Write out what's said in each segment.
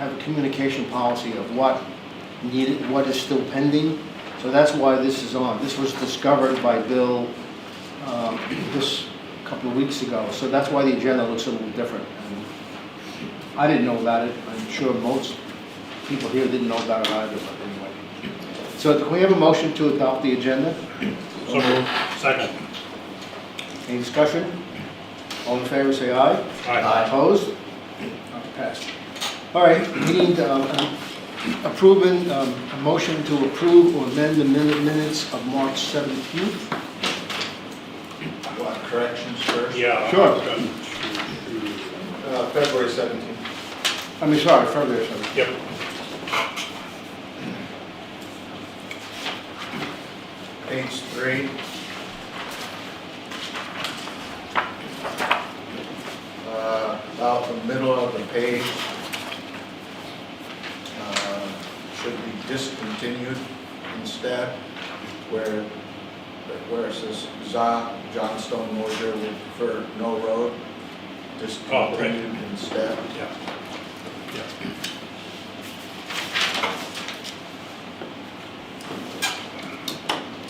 have a communication policy of what needed, what is still pending. So that's why this is on. This was discovered by Bill this couple of weeks ago. So that's why the agenda looks a little different. And I didn't know about it. I'm sure most people here didn't know about it either, but anyway. So can we have a motion to adopt the agenda? So moved. Second. Any discussion? All in favor, say aye. Aye. Opposed? Passed. All right, we need approving, a motion to approve or amend the minutes of March 17th. What, corrections first? Yeah. Sure. February 17th. I mean, sorry, February 17th. Yep. Page 3. About the middle of the page. Should be discontinued instead, where it says Johnstone Moser would prefer no road. Discontinued instead. Yeah.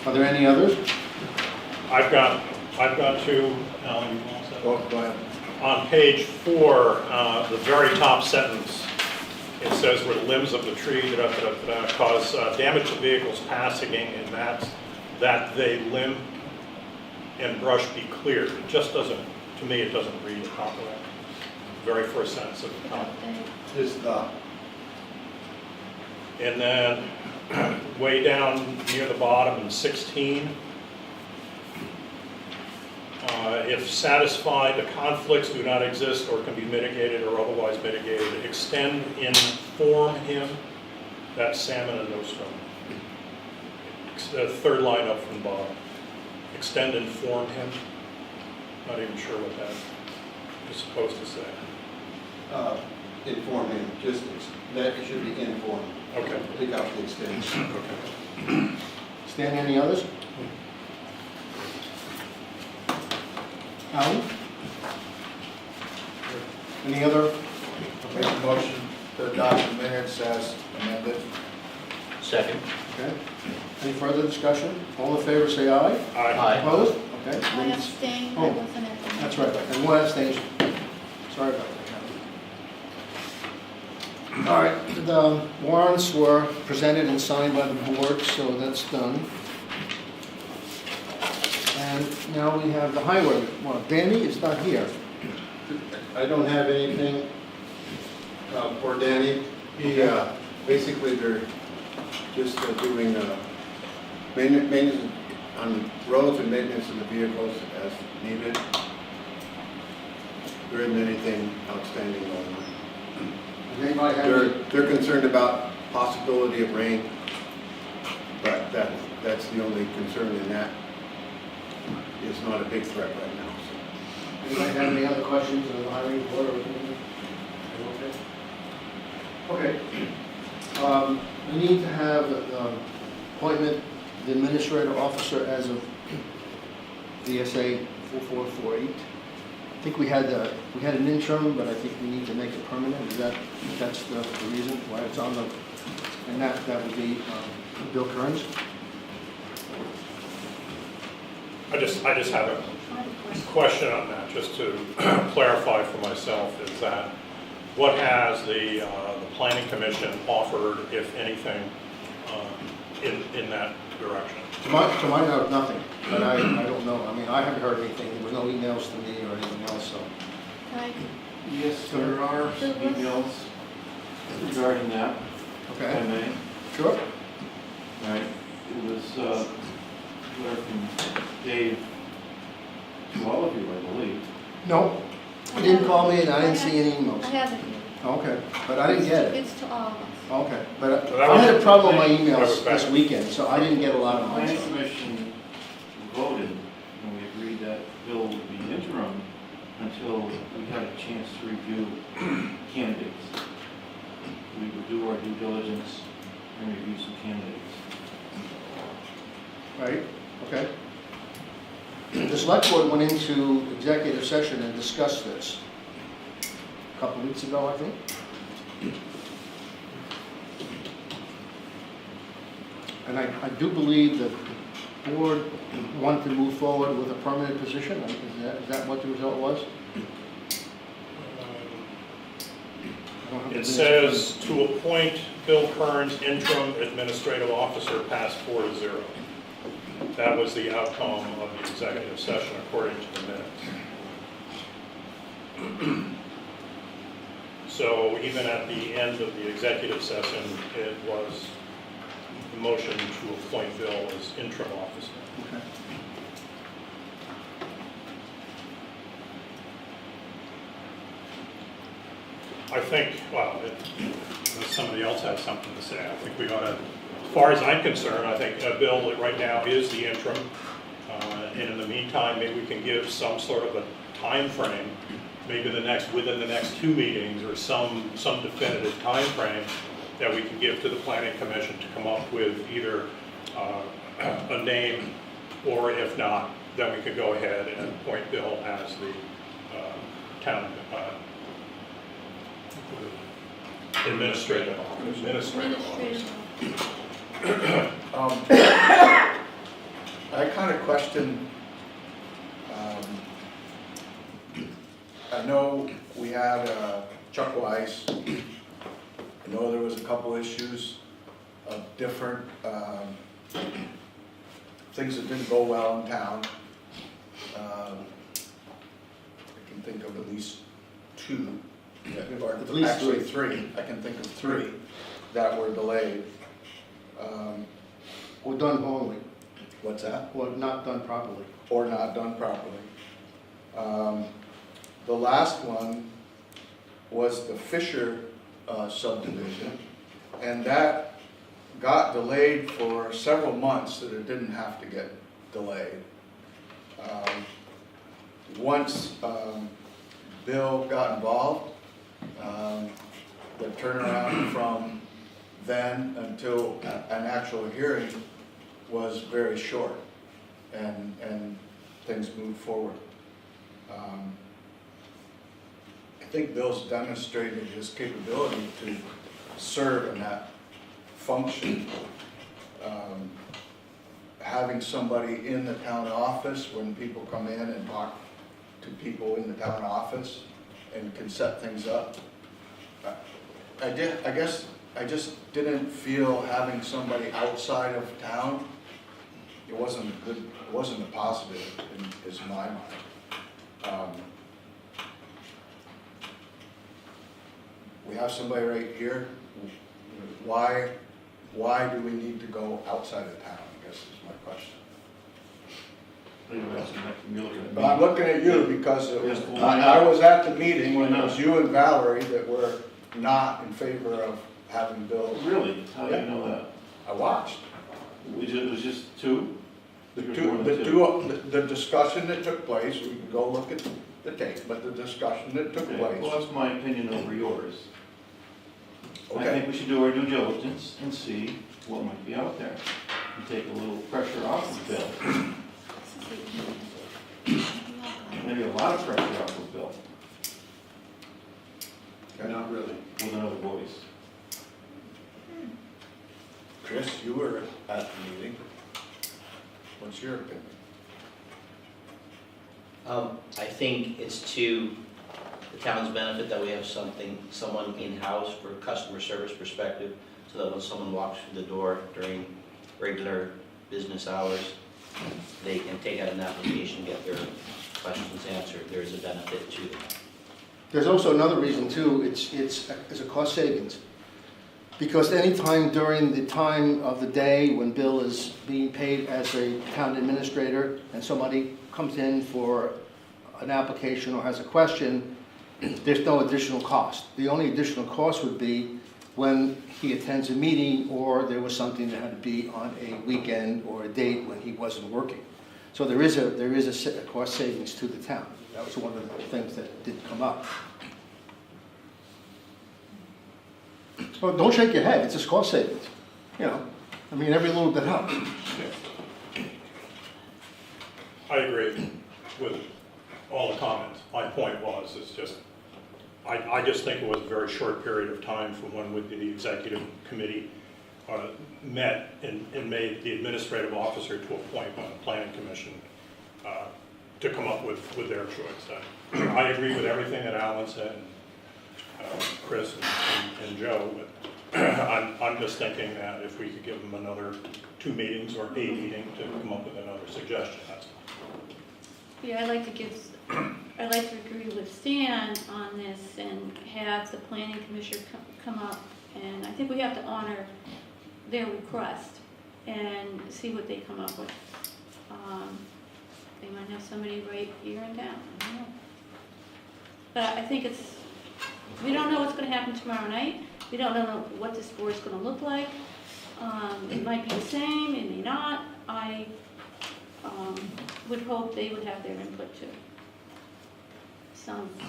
Are there any others? I've got two, Alan, you want to say? Go ahead. On page 4, the very top sentence, it says where the limbs of the tree cause damage to vehicles passing, and that they limb and brush be cleared. It just doesn't, to me, it doesn't read properly. Very first sentence at the top. Is the And then way down near the bottom in 16, if satisfied, the conflicts do not exist or can be mitigated or otherwise mitigated, extend, inform him, that's salmon and nostrum. The third line up from the bottom. Extend, inform him. Not even sure what that is supposed to say. Inform him, just, that should be informed. Okay. Take out the extension. Okay. Stan, any others? Alan? Any other? make a motion to adopt the minutes as amended. Second. Okay. Any further discussion? All in favor, say aye. Aye. Opposed? Okay. I abstained, I Oh, wasn't at the meeting. That's right, and one abstention. Sorry about that. All right, the warrants were presented and signed by the board, so that's done. And now we have the highway. Well, Danny is not here. I don't have anything for Danny. He, basically, they're just doing maintenance on roads and maintenance of the vehicles as needed. There isn't anything outstanding on them. Does anybody have any? They're concerned about possibility of rain, but that's the only concern in that. It's not a big threat right now. So. Anybody have any other questions on the highway report or anything? Okay. We need to have the appointment, the administrative officer as of DSA 4448. I think we had an interim, but I think we need to make it permanent. That's the reason why it's on the, and that would be Bill Kearns. I just have a question on that, just to clarify for myself, is that what has the planning commission offered, if anything, in that direction? To my knowledge, nothing, but I don't know. I mean, I haven't heard anything. There were no emails to me or anything else, so. Right. Yes, there are some emails regarding that, if I Okay, may. sure. Right, it was a letter from Dave to all of you, I believe. No, he didn't call me and I didn't see any I emails. have it here. Okay, but I didn't get it. It's to all of us. Okay, but So that I had a was- problem with my that was emails back. this weekend, so I didn't get a lot The of planning them. commission voted, and we agreed that Bill would be interim until we had a chance to review candidates. We would do our due diligence and review some candidates. Right, okay. The select board went into executive session and discussed this a couple of weeks ago, I think. And I do believe that the board wanted to move forward with a permanent position. Is that what the result was? I don't have the It minutes. says to appoint Bill Kearns interim administrative officer passed 4-0. That was the outcome of the executive session according to the minutes. So even at the end of the executive session, it was the motion to appoint Bill as interim officer. Okay. I think, well, unless somebody else has something to say, I think we ought to, as far as I'm concerned, I think Bill right now is the interim. And in the meantime, maybe we can give some sort of a time frame, maybe within the next 2 meetings, or some definitive time frame that we can give to the planning commission to come up with either a name, or if not, then we could go ahead and appoint Bill as the town administrative officer. I kind of question, I know we had Chuck Weiss. I know there was a couple issues of different things that didn't go well in town. I can think of at least 2, or At least actually 3. I can think of 3 that were delayed. Or done wrongly, What's that? or not done properly. Or not done properly. The last one was the Fisher subdivision, and that got delayed for several months that it didn't have to get delayed. Once Bill got involved, the turnaround from then until an actual hearing was very short, and things moved forward. I think Bill's demonstrated his capability to serve in that function. Having somebody in the town office when people come in and talk to people in the town office and can set things up. I guess I just didn't feel having somebody outside of town, it wasn't a positive in my mind. We have somebody right here. Why do we need to go outside of town, I guess is my question. But I'm looking at you because it was, I was at the meeting when it was you and Valerie that were not in favor of having Bill. Really? How do you know that? I watched. It was just 2? The discussion that took place, we can go look at the tape, but the discussion that took Okay, place. well, that's my opinion over yours. I Okay. think we should do our due diligence and see what might be out there, and take a little pressure off of Bill. Maybe a lot of pressure off of Bill, Not really. with another voice. Chris, you were at the meeting. What's your opinion? I think it's to the town's benefit that we have someone in-house for customer service perspective, so that when someone walks through the door during regular business hours, they can take out an application, get their questions answered. There is a benefit to them. There's also another reason too, it's a cost savings. Because any time during the time of the day when Bill is being paid as a town administrator and somebody comes in for an application or has a question, there's no additional cost. The only additional cost would be when he attends a meeting or there was something that had to be on a weekend or a date when he wasn't working. So there is a cost savings to the town. That was one of the things that did come up. Well, don't shake your head, it's a cost savings. You know, I mean, every little bit helps. I agree with all the comments. My point was, it's just, I just think it was a very short period of time from when with the executive committee met and made the administrative officer to appoint on the planning commission to come up with their choice. I agree with everything that Alan said, Chris and Joe, but I'm just thinking that if we could give them another 2 meetings or a meeting to come up with another suggestion, that's all. Yeah, I'd like to agree with Stan on this and have the planning commissioner come up, and I think we have to honor their request and see what they come up with. They might have somebody right here in town, I don't know. But I think we don't know what's gonna happen tomorrow night. We don't know what this board's gonna look like. It might be the same, it may not. I would hope they would have their input too. Sounds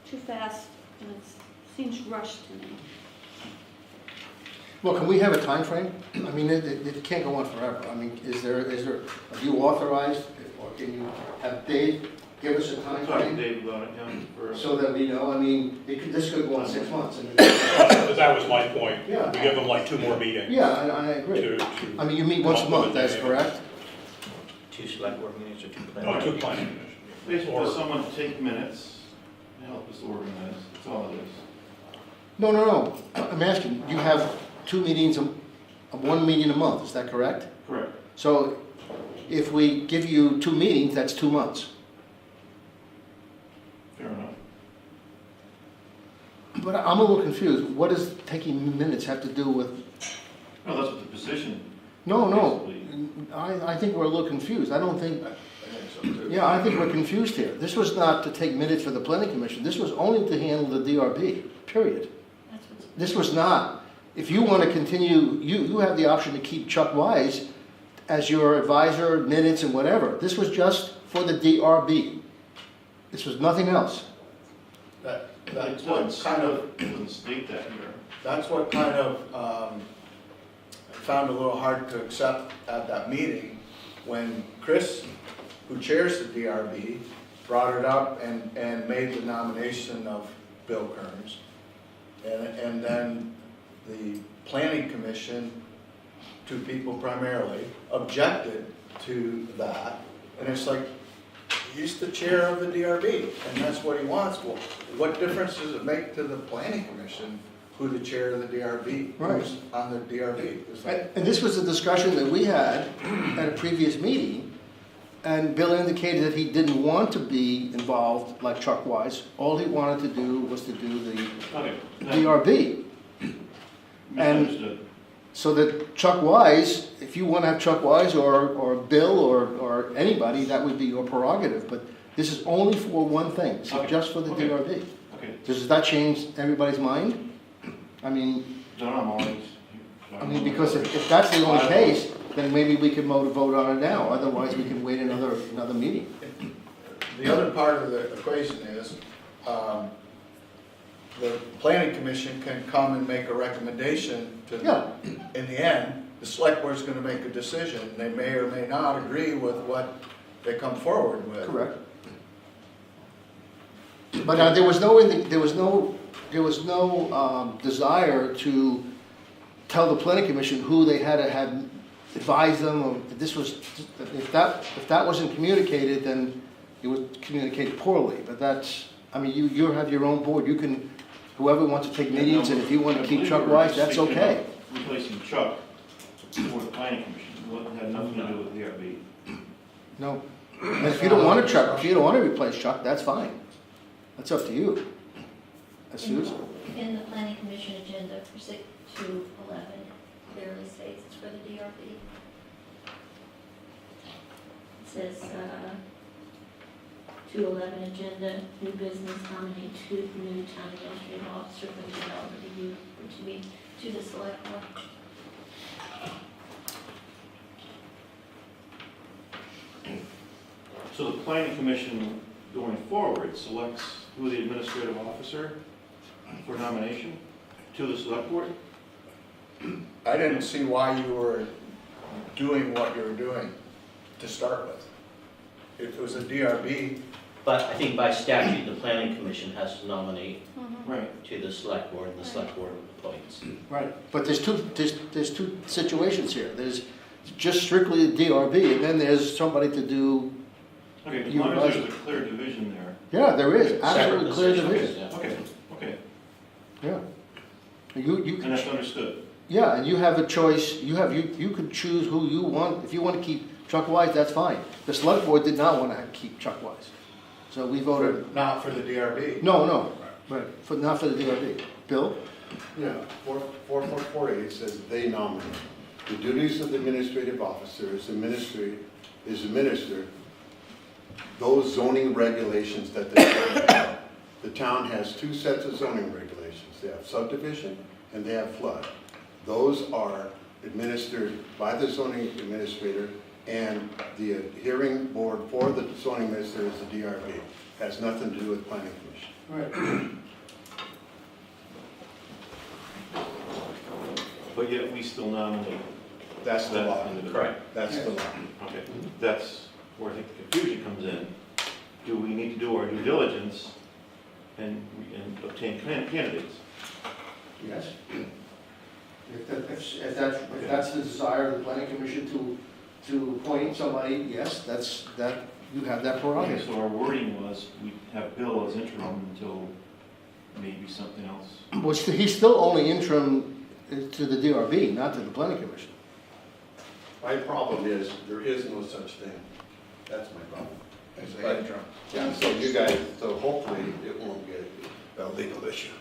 too fast and it seems rushed to me. Well, can we have a time frame? I mean, it can't go on forever. I mean, are you authorized, or can you have Dave give us a time Talk to frame? Dave about it, for. So that we know, I mean, this could go on 6 months. That was my point. Yeah. We give them like 2 more meetings. Yeah, I agree. I mean, you meet once a month, that's correct? 2 select board meetings or 2 No, planning? 2 planning commission. Basically, for someone to take minutes and help us organize, that's all it is. No. I'm asking, you have 2 meetings, 1 meeting a month, is that correct? Correct. So if we give you 2 meetings, that's 2 months. Fair enough. But I'm a little confused. What does taking minutes have to do with? No, that's what the position. No. basically- I think we're a little confused. I don't think, I think so too. yeah, I think we're confused here. This was not to take minutes for the planning commission. This was only to handle the DRB, period. That's what's. This was not, if you want to continue, you have the option to keep Chuck Wise as your advisor, minutes and whatever. This was just for the DRB. This was nothing else. That's It what doesn't kind of, doesn't state that here. that's what kind of, I found a little hard to accept at that meeting when Chris, who chairs the DRB, brought it up and made the nomination of Bill Kearns. And then the planning commission, 2 people primarily, objected to that. And it's like, he's the chair of the DRB, and that's what he wants. Well, what difference does it make to the planning commission who the chair of the DRB, who's on the DRB? It's like, And this was a discussion that we had at a previous meeting, and Bill indicated that he didn't want to be involved like Chuck Wise. All he wanted to do was to do the Okay. DRB. Misunderstood. So that Chuck Wise, if you want to have Chuck Wise or Bill or anybody, that would be your prerogative. But this is only for one thing, so Okay. just for the Okay. DRB. Okay. Does that change everybody's mind? I mean, because if that's the only case, then maybe we could vote on it now. Otherwise, we can wait another meeting. the other part of the equation is, the planning commission can come and make a recommendation to, Yeah. in the end, the select board's gonna make a decision. They may or may not agree with what they come forward with. Correct. But there was no desire to tell the planning commission who they had to have advise them. Or this was, if that wasn't communicated, then it was communicated poorly. But that's, I mean, you have your own board. You can, whoever wants to take meetings, and if you want to keep Chuck Wise, that's okay. Replacing Chuck for the planning commission, it had nothing to do with the DRB. No. And if you don't want to replace Chuck, that's fine. That's up to you. Susan? In the planning commission agenda for 6-11, clearly states it's for the DRB. It says, 211 agenda, new business, nominate 2 new town administrative officer for the development review, or to be to the select board. So the planning commission going forward selects who the administrative officer for nomination to the select board? I didn't see why you were doing what you were doing to start with. If it was a DRB, But I think by statute, the planning commission has to nominate Mhm. Right. to the select board, and the select board appoints. Right, but there's two situations here. There's just strictly the DRB, and then there's somebody to do, Okay, as You long as guys- there's a clear division there. yeah, there is, Separate absolutely clear positions, division. yeah. Okay, okay, Yeah. You and can, that's understood. yeah, and you have a choice, you could choose who you want. If you want to keep Chuck Wise, that's fine. The select board did not want to keep Chuck Wise. So we voted, Not for the DRB. no, right, not for the DRB. Bill? Yeah, 4448 says they nominate. The duties of the administrative officer is administer those zoning regulations that they have. The town has two sets of zoning regulations. They have subdivision and they have flood. Those are administered by the zoning administrator, and the hearing board for the zoning administrator is the DRB. Has nothing to do with planning commission. Right. But yet we still nominate. That's the law. Correct. That's the law. Okay, that's where I think the confusion comes in. Do we need to do our due diligence and obtain candidates? Yes. If that's the desire of the planning commission to appoint somebody, yes, you have that Okay, prerogative. so our wording was, we have Bill as interim until maybe something else. Well, he's still only interim to the DRB, not to the planning commission. My problem is, there is no such thing. That's my problem. As But- an interim. Yeah, so you guys, so hopefully it won't get a legal issue.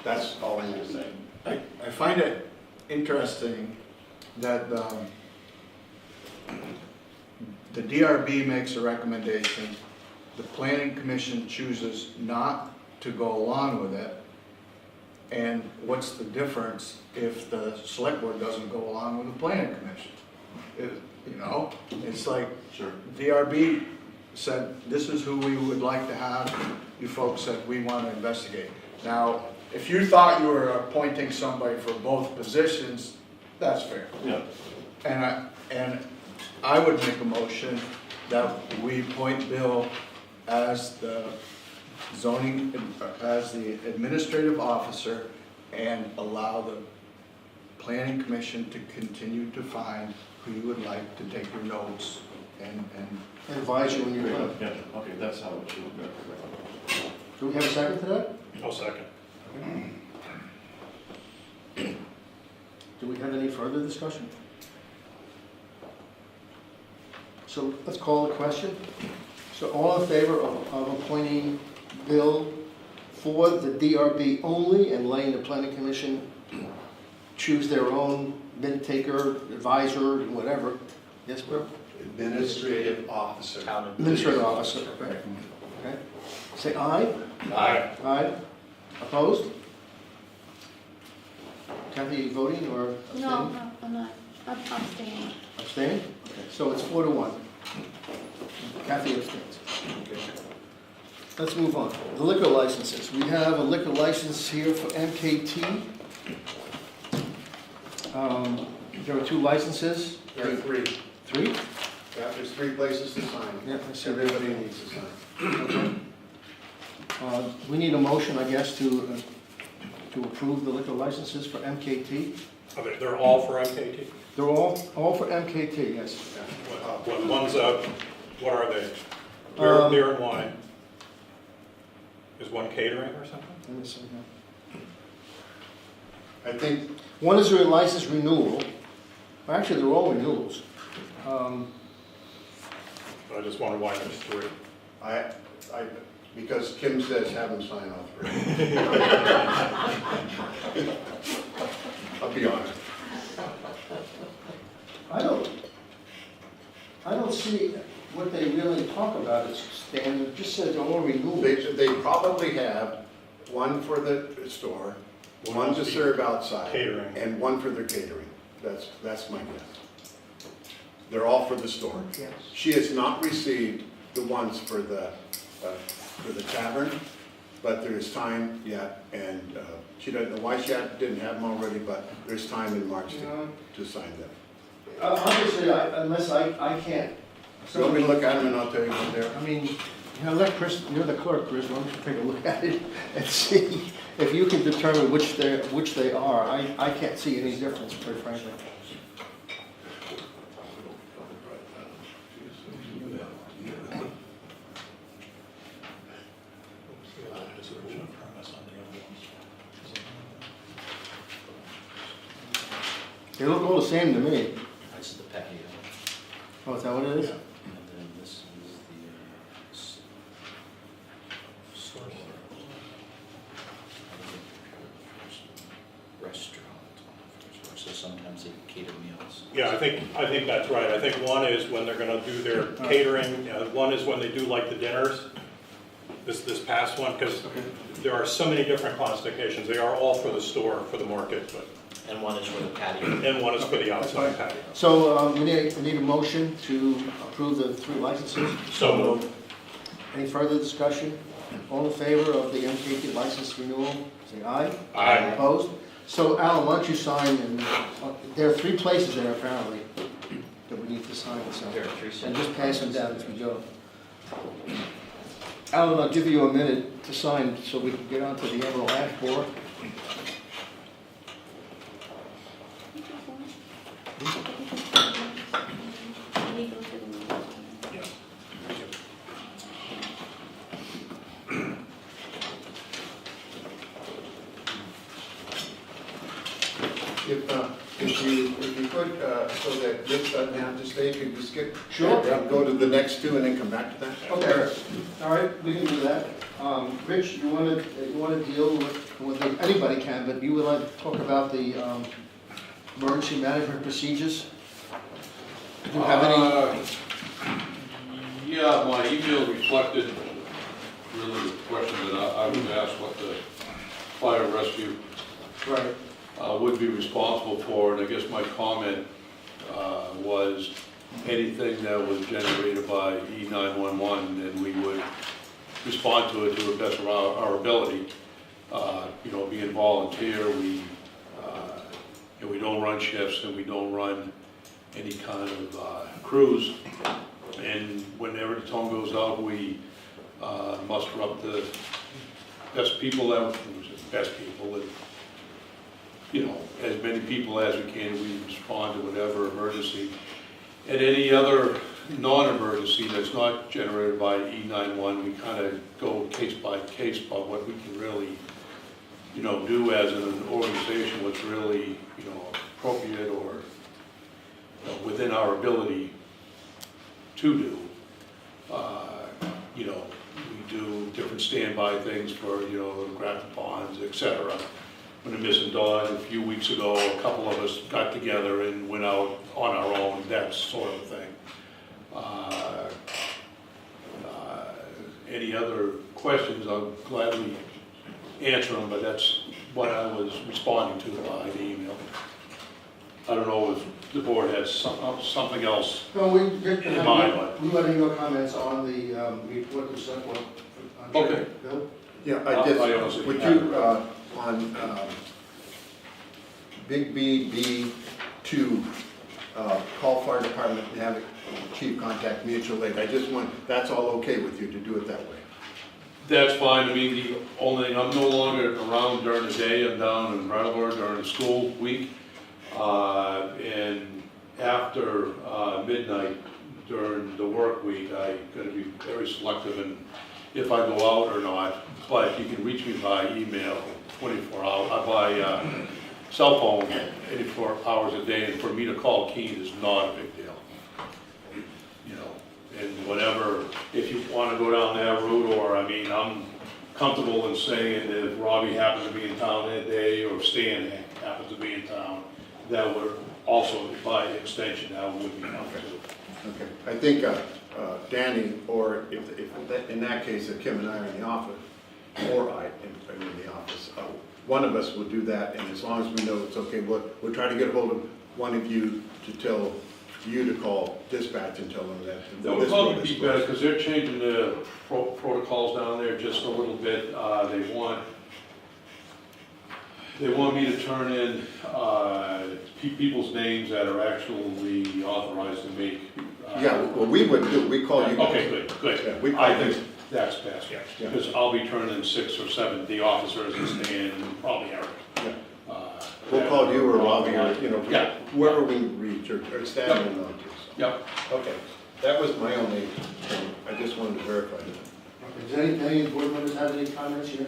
That's all I'm gonna say. I find it interesting that the DRB makes a recommendation, the planning commission chooses not to go along with it, and what's the difference if the select board doesn't go along with the planning commission? You know, it's like Sure. DRB said, this is who we would like to have, you folks said, we want to investigate. Now, if you thought you were appointing somebody for both positions, that's fair. Yeah. And I would make a motion that we appoint Bill as the as the administrative officer, and allow the planning commission to continue to find who you would like to take your notes and Advise you when you're done. Yeah, okay, that's how it should go. Do we have a second to that? No second. Do we have any further discussion? So let's call the question. So all in favor of appointing Bill for the DRB only and letting the planning commission choose their own minute taker, advisor, whatever? Yes, Bill? Administrative officer. Town Administrative officer, okay. Okay. Say aye. Aye. Aye. Opposed? Kathy, you voting or abstaining? No, I'm not, I'm abstaining. Abstaining? Okay, so it's 4-1. Kathy abstains. Let's move on. The liquor licenses. We have a liquor license here for MKT. There are 2 licenses. There are 3. 3? Yeah, there's 3 places to sign. Yeah, I see. Everybody needs to sign. Okay. We need a motion, I guess, to approve the liquor licenses for MKT. Okay, they're all for MKT? They're all for MKT, yes. One's, what are they? Beer and wine? Is one catering or something? Let me see here. I think, One is a license renewal. Actually, they're all renewals. I just wonder why there's 3. because Kim says have them sign all 3. I'll be honest. I don't see what they really talk about as standard, it just says they're all renewals. They probably have one for the store, one to serve outside. Catering. And one for their catering. That's my guess. They're all for the store. Yes. She has not received the ones for the tavern, but there's time yet, and she doesn't know why she didn't have them already, but there's time in March to sign them. Obviously, unless I can't. So let me look at them and I'll tell you what they're. I mean, Yeah, let Chris, you're the clerk, Chris, why don't you take a look at it and see if you can determine which they are. I can't see any difference, quite frankly. They look all the same to me. That's the patio. Oh, is that what it is? And then this is the store. Restaurant. So sometimes they cater meals. Yeah, I think that's right. I think one is when they're gonna do their catering, one is when they do like the dinners, this past one, because there are so many different classifications. They are all for the store, for the market, but, And one is for the patio. and one is for the outside patio. So we need a motion to approve the 3 licenses. So moved. Any further discussion? All in favor of the MKT license renewal, say aye. Aye. Opposed? So Alan, why don't you sign, and there are 3 places there apparently that we need to sign, so. There are 3 And just pass them down as we go. Alan, I'll give you a minute to sign so we can get onto the Emerald Ash Board. If you could, so that this doesn't have to stay, could you skip? Sure. Go to the next 2 and then come back to that? Okay, all right, we can do that. Rich, you want to deal with anybody can, but you would like to talk about the emergency management procedures? Do you have any? Yeah, my email reflected really the question that I was asked what the fire rescue Right. would be responsible for, and I guess my comment was anything that was generated by E911, and we would respond to it to the best of our ability. Being volunteer, we don't run shifts and we don't run any kind of crews. And whenever the tone goes out, we muster up the best people that, as many people as we can, we respond to whatever emergency. And any other non-emergency that's not generated by E91, we kind of go case by case by what we can really, do as an organization, what's really, appropriate or within our ability to do. We do different standby things for, Grafton ponds, etc. When a missing dog, a few weeks ago, a couple of us got together and went out on our own, that sort of thing. Any other questions, I'll gladly answer them, but that's what I was responding to by the email. I don't know if the board has something else. No, we In mind, but- we want your comments on the report to select board. Okay. Bill? Yeah, I honestly would haven't you, on Big B2, call fire department and have chief contact mutual aid, that's all okay with you to do it that way? That's fine. I mean, the only thing, I'm no longer around during the day. I'm down in Brattleboro during the school week. And after midnight during the work week, I'm going to be very selective in if I go out or not. But you can reach me by email 24 hours, by cell phone 84 hours a day. And for me to call Keene is not a big deal. And whatever, if you want to go down that route, or I'm comfortable in saying if Robbie happens to be in town that day, or Stan happens to be in town, that would also, by extension, that would be enough too. Okay, I think Danny, or if in that case, if Kim and I are in the office, or I am in the office, one of us will do that, and as long as we know it's okay, we'll try to get a hold of one of you to tell you to call dispatch and tell them that. That would probably be better, because they're changing the protocols down there just a little bit. They want me to turn in people's names that are actually authorized to make. Yeah, well, we would do, we call you. Okay, good. Yeah, we call I think That's best, Yes. because I'll be turning 6 or 7, the officers and Stan, and probably Eric. Yeah. Uh, We'll call you or Robbie or, Yeah. whoever we reach or Stan will know too. so. Yep. Okay, that was my only, I just wanted to verify that. Does any board members have any comments here?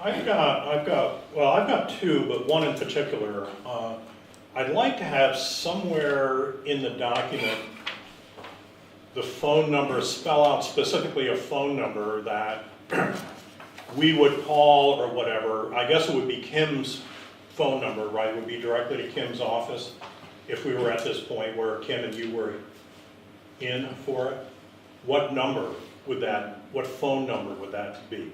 I've got two, but one in particular. I'd like to have somewhere in the document the phone number, spell out specifically a phone number that we would call or whatever. I guess it would be Kim's phone number, right? It would be directly to Kim's office if we were at this point where Kim and you were in for it. What phone number would that be?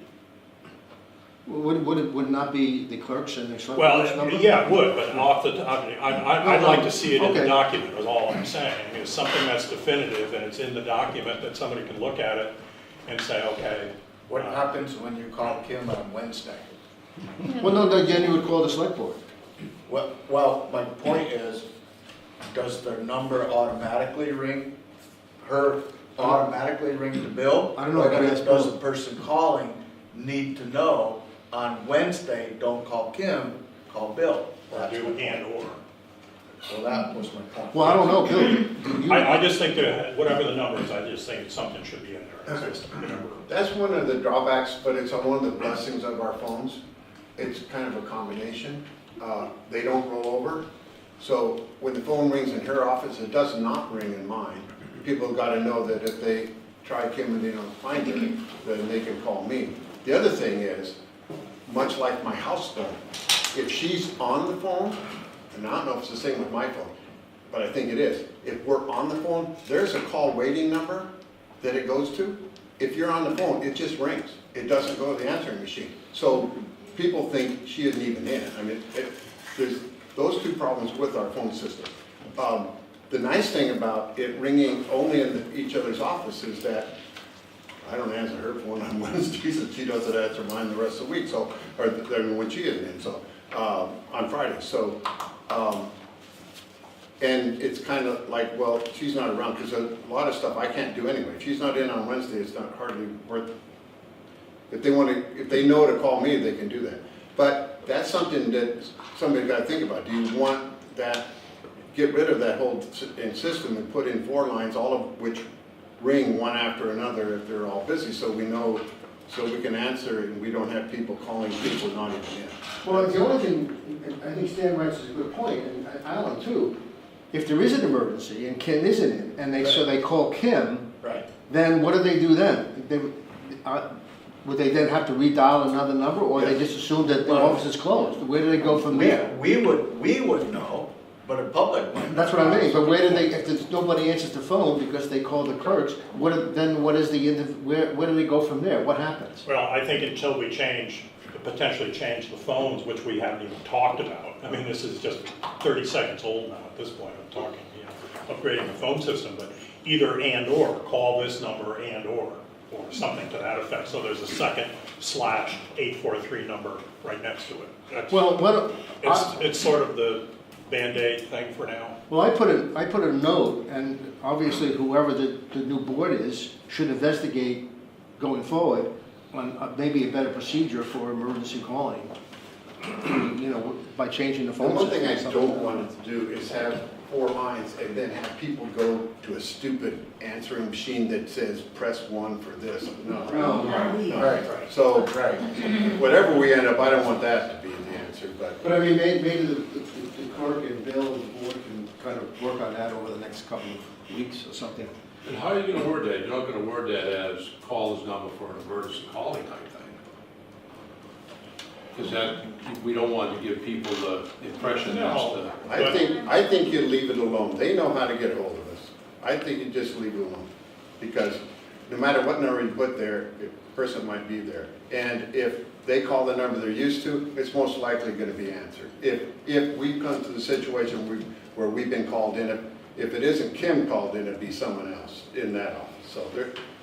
Would it not be the clerk's and the select Well, board's number? yeah, it would, but off the top, I'd like to see it in the Okay. document, is all I'm saying. I mean, it's something that's definitive, and it's in the document that somebody can look at it and say, okay. What happens when you call Kim on Wednesday? Well, no, then you would call the select board. Well, my point is, does the number automatically ring, automatically ring the bill? I don't know, Or I gotta ask does Bill. the person calling need to know on Wednesday, don't call Kim, call Bill? Or do and or. So that was my point. Well, I don't know, Bill. do you- I just think that, whatever the number is, I just think something should be in there. It's just a number. That's one of the drawbacks, but it's one of the blessings of our phones. It's kind of a combination. They don't roll over. So when the phone rings in her office, it does not ring in mine. People have got to know that if they try Kim and they don't find her, then they can call me. The other thing is, much like my house phone, if she's on the phone, and I don't know if it's the same with my phone, but I think it is. If we're on the phone, there's a call waiting number that it goes to. If you're on the phone, it just rings. It doesn't go to the answering machine. So people think she isn't even in. I mean, there's those two problems with our phone system. The nice thing about it ringing only in each other's office is that I don't answer her phone on Wednesdays, and she doesn't answer mine the rest of the week, so, or when she isn't in, so, on Fridays, so, and it's kind of like, well, she's not around, because a lot of stuff I can't do anyway. If she's not in on Wednesday, it's not hardly worth, if they know to call me, they can do that. But that's something that somebody's got to think about. Do you want that, get rid of that whole system and put in 4 lines, all of which ring one after another if they're all busy, so we know, so we can answer it and we don't have people calling people not even in. Well, the only thing, I think Stan writes is a good point, and Alan too. If there is an emergency and Kim isn't in, and so they call Kim, Right. then what do they do then? Would they then have to redial another number, or they just assume that the Well, office is closed? Where do they go from there? We would know, but the public might not. That's what I mean, but where do they, if there's nobody answers the phone because they call the clerks, then what is where do they go from there? What happens? Well, I think until we potentially change the phones, which we haven't even talked about. I mean, this is just 30 seconds old now at this point. I'm talking, upgrading the phone system, but either and or, call this number and or something to that effect. So there's a second /843 number right next to it. That's, Well, it's sort of the Band-Aid thing for now. well, I put a note, and obviously whoever the new board is should investigate going forward on maybe a better procedure for emergency calling, by changing the The phone one system. thing I or something don't like that. want to do is have 4 lines and then have people go to a stupid answering machine that says, press 1 for this. No. Right, So, right. whatever we end up, I don't want that to be the answer, but. But I mean, maybe the clerk and Bill and the board can kind of work on that over the next couple of weeks or something. And how are you gonna word that? You're not gonna word that as call this number for an emergency calling type thing. Because that, we don't want to give people the impression that's the. I think you leave it alone. They know how to get a hold of us. I think you just leave it alone. Because no matter what number you put there, the person might be there. And if they call the number they're used to, it's most likely gonna be answered. If we come to the situation where we've been called in, if it isn't Kim called in, it'd be someone else in that office. So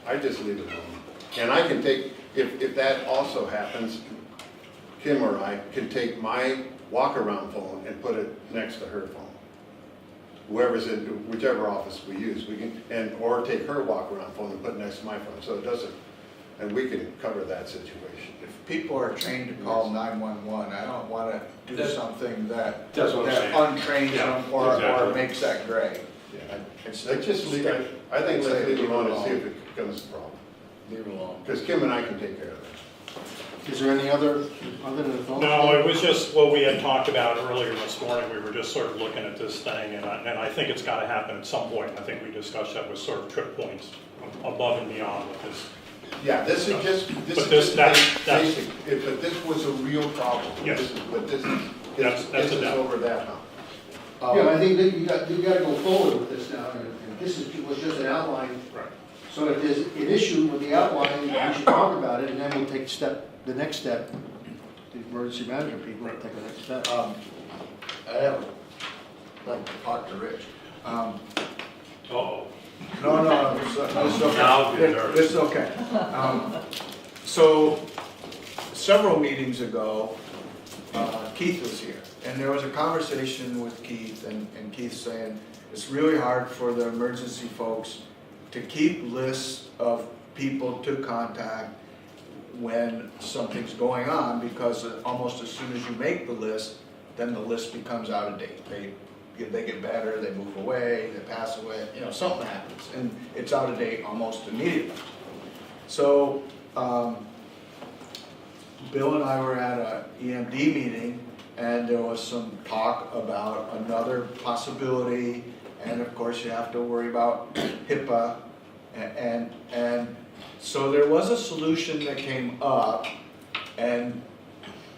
I just leave it alone. And I can take, if that also happens, Kim or I can take my walk-around phone and put it next to her phone. Whoever's in, whichever office we use, we can, or take her walk-around phone and put it next to my phone. So it doesn't, and we can cover that situation. If people are trained to call 911, I don't want to do That's- something that That's what I'm saying. untrains Yeah, them or exactly. makes that gray. Yeah. It's Let's just leave it, I think let's leave it alone and see if it becomes a problem. Leave it alone. Because Kim and I can take care of that. Is there any other than thoughts? No, it was just what we had talked about earlier this morning. We were just sort of looking at this thing, and I think it's got to happen at some point. I think we discussed that with sort of trip points above and beyond with this. Yeah, this is just, this But is this- just that's- basic, but this was a real problem. Yes. This is- But this That's is a doubt. over that hump. Yeah, I think that you got to go forward with this now, and this was just an outline. Right. So if there's an issue with the outline, we should talk about it, and then we'll take the next step. The emergency management people will take the next step. I have, like to talk to Rich. Uh-oh. No, it's okay. Now I'll get nervous. It's okay. So, several meetings ago, Keith was here, and there was a conversation with Keith, and Keith saying, it's really hard for the emergency folks to keep lists of people to contact when something's going on, because almost as soon as you make the list, then the list becomes out of date. They get better, they move away, they pass away, something happens, and it's out of date almost immediately. So, Bill and I were at a EMD meeting, and there was some talk about another possibility, and of course you have to worry about HIPAA, and so there was a solution that came up, and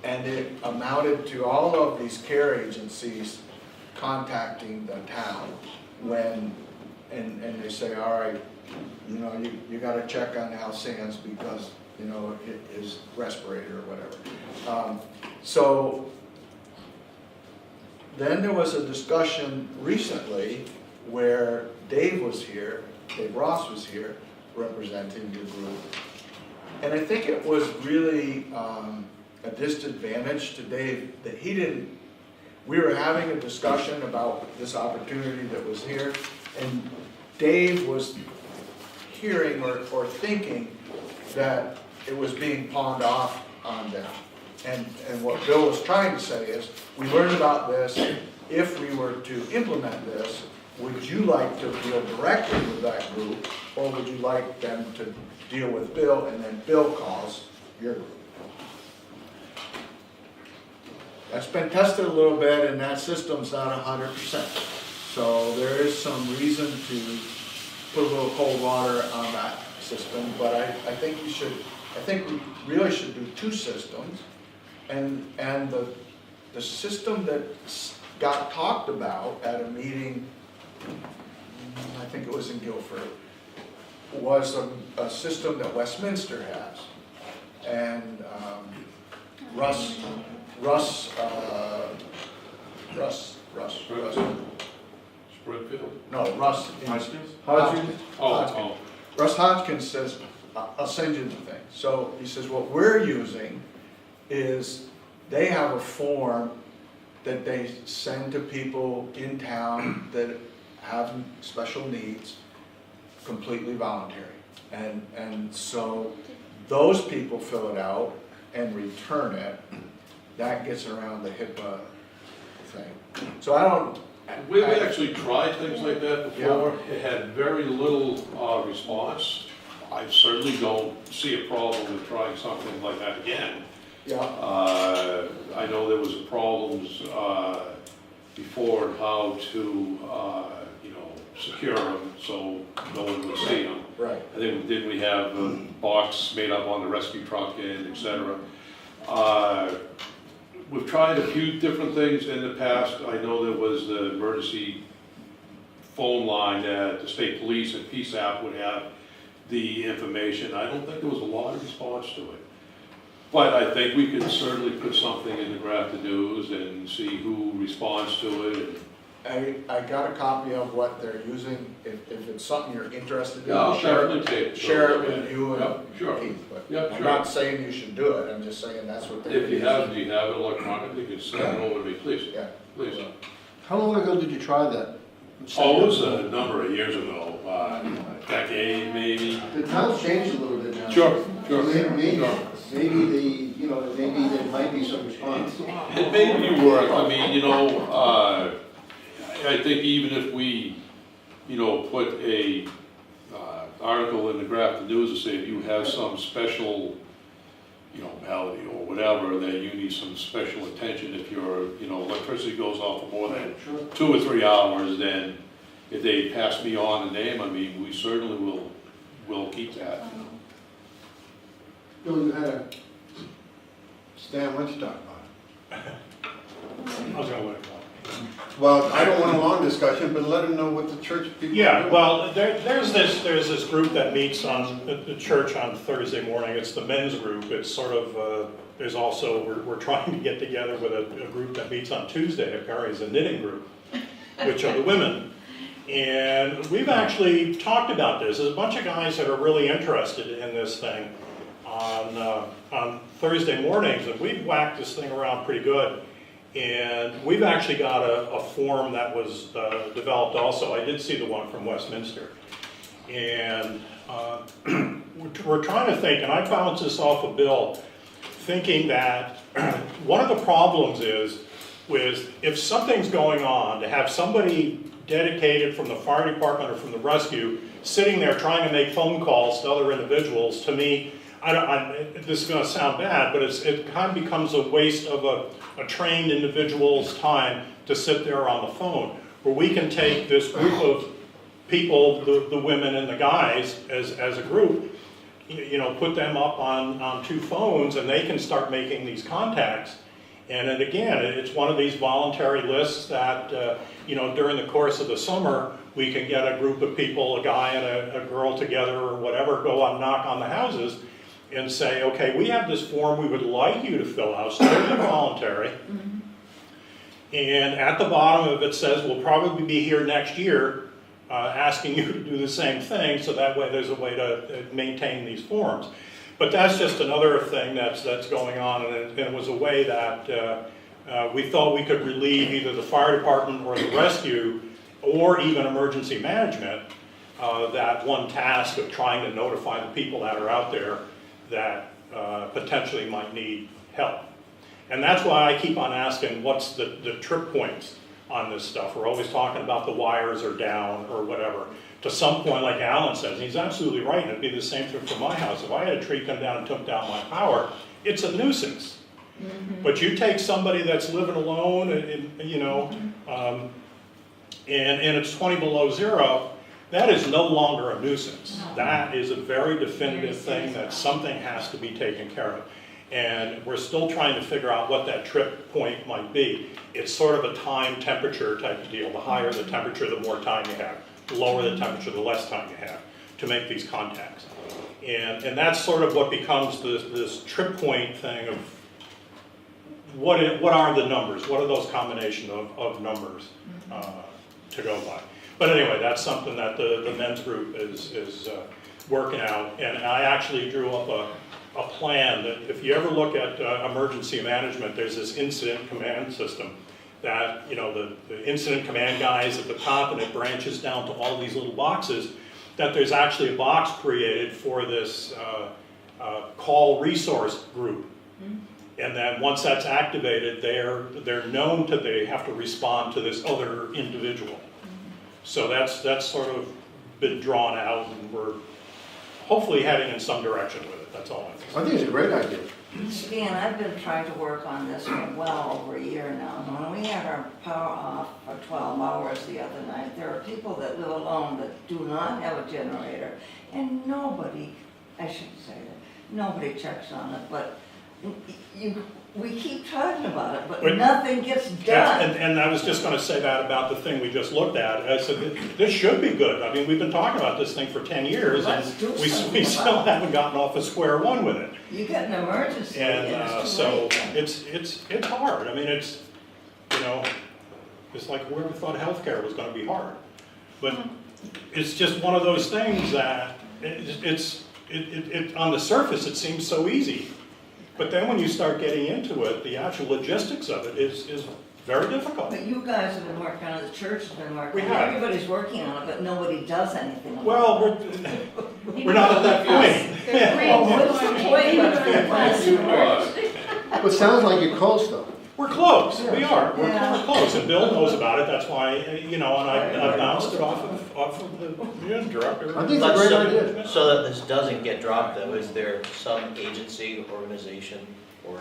it amounted to all of these care agencies contacting the town when, and they say, all right, you gotta check on Al Sands because, his respirator or whatever. So then there was a discussion recently where Dave Ross was here representing the group. And I think it was really a disadvantage to Dave that we were having a discussion about this opportunity that was here, and Dave was hearing or thinking that it was being pawned off on them. And what Bill was trying to say is, we learned about this, if we were to implement this, would you like to deal directly with that group, or would you like them to deal with Bill, and then Bill calls your group? That's been tested a little bit, and that system's not 100%. So there is some reason to put a little cold water on that system, but I think we really should do two systems. And the system that got talked about at a meeting, I think it was in Guilford, was a system that Westminster has. And Russ, Springfield? no, Russ. Hodgkins? Hodgkins. Oh, Russ Hodgkins says, I'll send you the thing. So he says, what we're using is they have a form that they send to people in town that have special needs, completely voluntary. And so those people fill it out and return it. That gets around the HIPAA thing. So I don't. we actually tried things like that before. It had very little response. I certainly don't see a problem with trying something like that again. Yeah. I know there was problems before how to, secure them so no one would see them. Right. I think, did we have a box made up on the rescue truck and et cetera? We've tried a few different things in the past. I know there was the emergency phone line that the state police and PSAP would have the information. I don't think there was a lot of response to it. But I think we could certainly put something in the Grafton News and see who responds to it. I got a copy of what they're using. If it's something you're interested in, I'll share definitely it with you and Yep, sure. Keith. But Yep, I'm sure. not saying you should do it. I'm just saying that's what they're If you using. have it electronically, you can send it over to me, please. Yeah. Please. How long ago did you try that? Oh, it was a number of years ago, a decade maybe. The town's changed a little bit now. Sure, Sure. Maybe there might be some response. It may be worth, I mean, I think even if we, put a article in the Grafton News and say if you have some special, malady or whatever, that you need some special attention, if your, electricity goes off for more than 2 or 3 hours, then if they pass me on the name, I mean, we certainly will keep that. Bill, you had a, Stan, why don't you talk about it? I was gonna let it go. Well, I don't want a long discussion, but let them know what the church people are Yeah, doing. well, there's this group that meets on the church on Thursday morning. It's the men's group. It's sort of, there's also, we're trying to get together with a group that meets on Tuesday, apparently it's a knitting group, which are the women. And we've actually talked about this. There's a bunch of guys that are really interested in this thing on Thursday mornings, and we've whacked this thing around pretty good. And we've actually got a form that was developed also. I did see the one from Westminster. And we're trying to think, and I bounced this off a bill, thinking that one of the problems is if something's going on, to have somebody dedicated from the fire department or from the rescue sitting there trying to make phone calls to other individuals, to me, this is going to sound bad, but it kind of becomes a waste of a trained individual's time to sit there on the phone, where we can take this group of people, the women and the guys, as a group, put them up on 2 phones, and they can start making these contacts. And then again, it's one of these voluntary lists that, during the course of the summer, we can get a group of people, a guy and a girl together or whatever, go out and knock on the houses and say, okay, we have this form we would like you to fill out, it's totally voluntary. And at the bottom of it says, we'll probably be here next year asking you to do the same thing, so that way there's a way to maintain these forms. But that's just another thing that's going on, and it was a way that we thought we could relieve either the fire department or the rescue, or even emergency management, that one task of trying to notify the people that are out there that potentially might need help. And that's why I keep on asking, what's the trip points on this stuff? We're always talking about the wires are down or whatever. To some point, like Alan says, and he's absolutely right, and it'd be the same thing for my house. If I had a tree come down and took down my power, it's a nuisance. But you take somebody that's living alone, and it's 20 below zero, that is no longer a nuisance. That is a very definitive thing that something has to be taken care of. And we're still trying to figure out what that trip point might be. It's sort of a time temperature type of deal. The higher the temperature, the more time you have. The lower the temperature, the less time you have to make these contacts. And that's sort of what becomes this trip point thing of what are the numbers? What are those combination of numbers to go by? But anyway, that's something that the men's group is working out. And I actually drew up a plan that if you ever look at emergency management, there's this incident command system that, the incident command guys at the top, and it branches down to all these little boxes, that there's actually a box created for this call resource group. And then once that's activated, they're known to, they have to respond to this other individual. So that's sort of been drawn out, and we're hopefully heading in some direction with it. That's all I think it's a great idea. Stan, I've been trying to work on this for well over a year now. When we had our power off for 12 hours the other night, there are people that live alone that do not have a generator, and nobody, I shouldn't say that, nobody checks on it, but we keep talking about it, but nothing gets done. And I was just going to say that about the thing we just looked at. I said, this should be good. I mean, we've been talking about this thing for 10 years, and we still haven't gotten off of square one with it. You get an emergency, And it's too so late. it's hard. I mean, it's like whoever thought healthcare was going to be hard. But it's just one of those things that on the surface it seems so easy. But then when you start getting into it, the actual logistics of it is very difficult. But you guys have been working on it, the church has been working We on it, have. everybody's working on it, but nobody does anything about it. Well, We're not at that point. They're Oh, what's the point? But it sounds like you're close though. We're close, we are, Yeah. we're close, and Bill knows about it, that's why, you know, and I bounced it off of the director. I think it's a great idea. So that this doesn't get dropped though, is there some agency, organization, or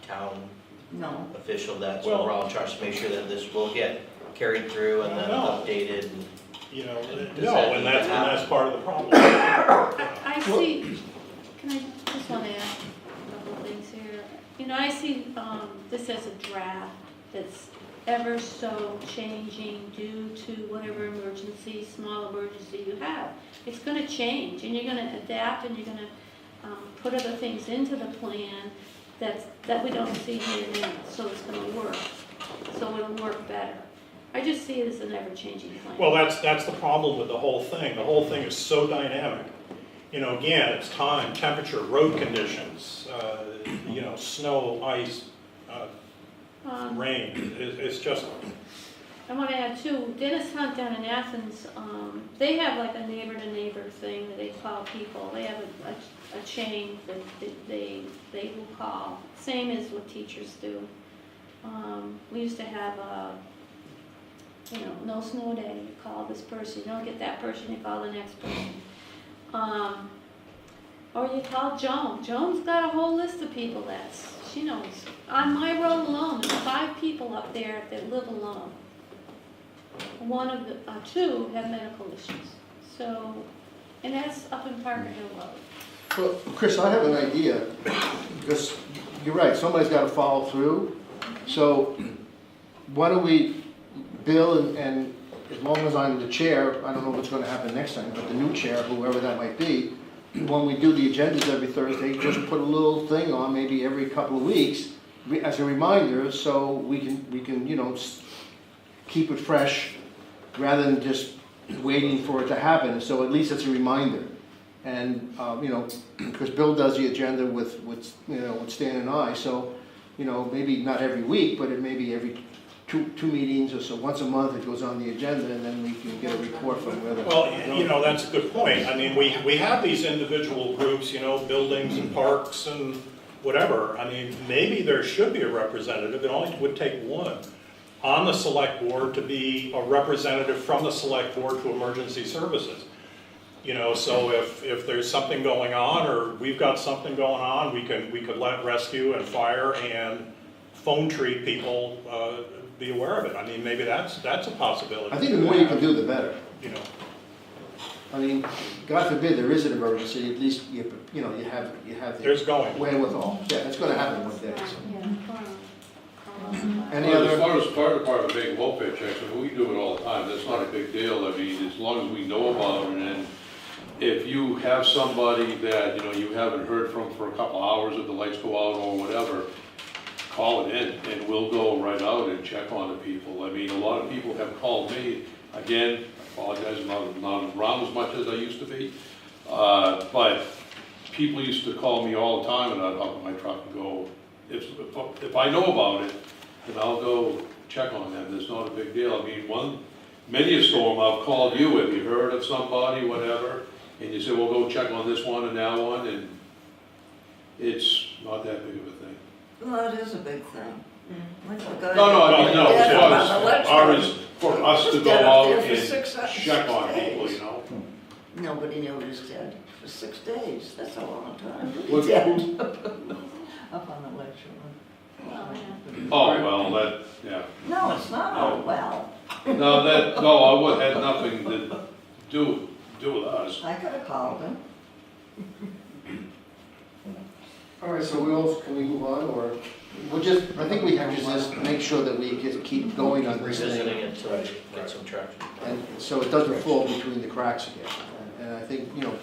town No. official that's Well- overall in charge to make sure that this will get carried through and then No. updated? And You know, Does no, that and need to that's part of the problem. I see, can I just want to add a couple of things here? You know, I see this as a draft that's ever so changing due to whatever emergency, small emergency you have. It's going to change, and you're going to adapt, and you're going to put other things into the plan that we don't see here now, so it's going to work, so it'll work better. I just see it as an ever-changing plan. Well, that's the problem with the whole thing. The whole thing is so dynamic. You know, again, it's time, temperature, road conditions, you know, snow, ice, rain. It's just, I want to add too, Dennis Hunt down in Athens, they have like a neighbor-to-neighbor thing that they call people. They have a chain that they will call, same as what teachers do. We used to have you know, no snow day, you call this person, you don't get that person, you call the next person. Or you call Joan. Joan's got a whole list of people she knows. On my road alone, there's 5 people up there that live alone. One of the, 2 have medical issues. So, and that's up in Parker Hill Road. Well, Chris, I have an idea, because you're right, somebody's got to follow through. So why don't we, Bill, and as long as I'm the chair, I don't know what's going to happen next time, but the new chair, whoever that might be, when we do the agendas every Thursday, just put a little thing on, maybe every couple of weeks, as a reminder, so we can, you know, keep it fresh, rather than just waiting for it to happen. So at least it's a reminder. And you know, because Bill does the agenda with you know, with Stan and I, so you know, maybe not every week, but it may be every two meetings or so. Once a month it goes on the agenda, and then we can get a report from where the. well, you know, that's a good point. I mean, we have these individual groups, you know, buildings and parks and whatever. I mean, maybe there should be a representative. It only would take one on the select board to be a representative from the select board to emergency services. You know, so if there's something going on, or we've got something going on, we could let rescue and fire and phone tree people be aware of it. I mean, maybe that's a possibility. I think the more you can do, the better. You know, I mean, God forbid there is an emergency, at least you know, you have the there's going. wherewithal. Yeah, it's going to happen one day. So. Yeah. Any Well, other? as far as fire department making welfare checks, I mean, we do it all the time, that's not a big deal. I mean, as long as we know about it, and if you have somebody that, you know, you haven't heard from for a couple hours, if the lights go out or whatever, call it in, and we'll go right out and check on the people. I mean, a lot of people have called me, again, I apologize, I'm not around as much as I used to be, but people used to call me all the time, and I'd hop in my truck and go, if I know about it, then I'll go check on them. It's not a big deal. I mean, many a storm, I've called you, have you heard of somebody, whatever, and you say, well, go check on this one and that one, and it's not that big of a thing. Well, it is a big thing. No, I mean, no, as far as for us to go out and check on people, you know. Nobody noticed that for 6 days. That's a long time. What- Dead. Up on the lecture room. Well, yeah. Oh, well, that, yeah. No, it's not all well. No, I had nothing to do with us. I could have called him. All right, so can we move on, or I think we have to just make sure that we keep going on this Revisiting thing. it until we get some traction. And so it doesn't fall between the cracks again. And I think, you know,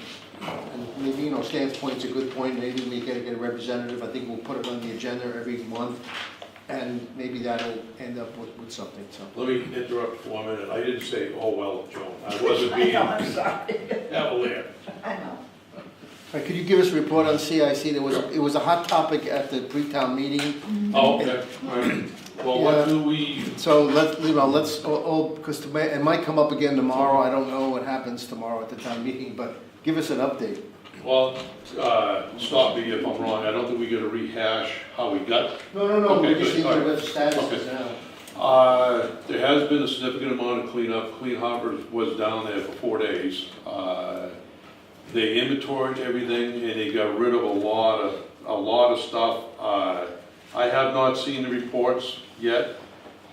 and maybe, you know, Stan's point's a good point, maybe we gotta get a representative, I think we'll put it on the agenda every month, and maybe that'll end up with something, so. Let me interrupt for 1 minute. I didn't say, oh, well, Joan. I wasn't being I'm sorry. cavalier. I know. All right, could you give us a report on CIC? It was a hot topic at the pre-town meeting, Oh, okay. All right. Well, what do we, so because it might come up again tomorrow, I don't know what happens tomorrow at the town meeting, but give us an update. Well, stop me if I'm wrong, I don't think we gotta rehash how we got. No, we Okay, just good, need all to right. know what the status is Okay. now. There has been a significant amount of cleanup. Clean Harbor was down there for 4 days. They inventoried everything and they got rid of a lot of stuff. I have not seen the reports yet.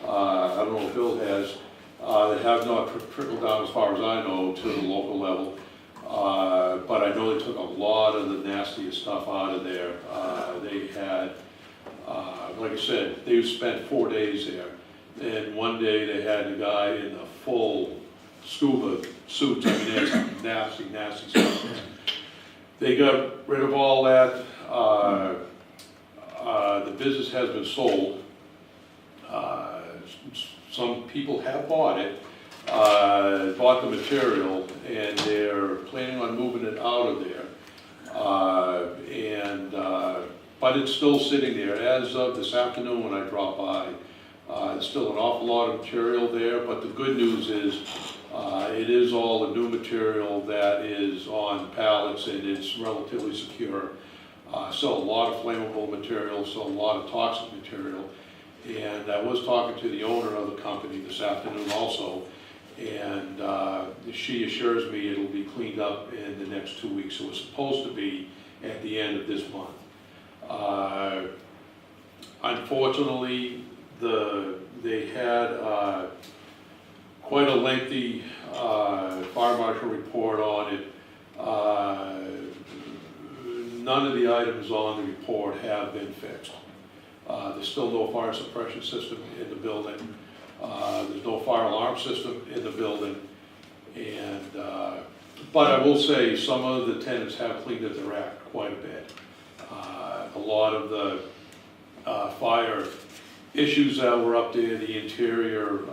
I don't know if Bill has. They have not trickled down, as far as I know, to the local level. But I know they took a lot of the nastiest stuff out of there. They had, like I said, they spent 4 days there. And one day they had a guy in a full scuba suit. I mean, that's nasty stuff. They got rid of all that. The business has been sold. Some people have bought it, bought the material, and they're planning on moving it out of there. But it's still sitting there. As of this afternoon when I dropped by, there's still an awful lot of material there, but the good news is it is all the new material that is on pallets and it's relatively secure. So a lot of flammable material, so a lot of toxic material. And I was talking to the owner of the company this afternoon also, and she assures me it'll be cleaned up in the next 2 weeks. So it's supposed to be at the end of this month. Unfortunately, they had quite a lengthy fire marshal report on it. None of the items on the report have been fixed. There's still no fire suppression system in the building. There's no fire alarm system in the building. And, but I will say some of the tenants have cleaned up their act quite a bit. A lot of the fire issues that were up there, the interior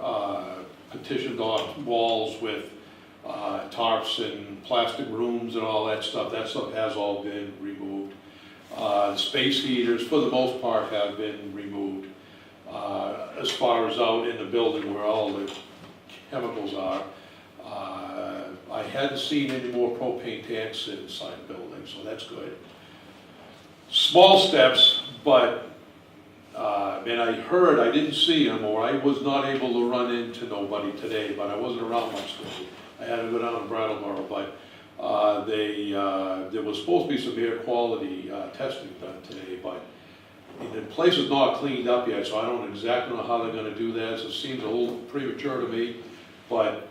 petitioned off walls with tarps and plastic rooms and all that stuff has all been removed. The space heaters, for the most part, have been removed. As far as out in the building where all the chemicals are, I hadn't seen any more propane tanks inside the building, so that's good. Small steps, but and I didn't see them, or I was not able to run into nobody today, but I wasn't around much today. I had to go down to Brattleboro, but there was supposed to be some air quality testing done today, but the place is not cleaned up yet, so I don't exactly know how they're gonna do that. So it seems a little premature to me, but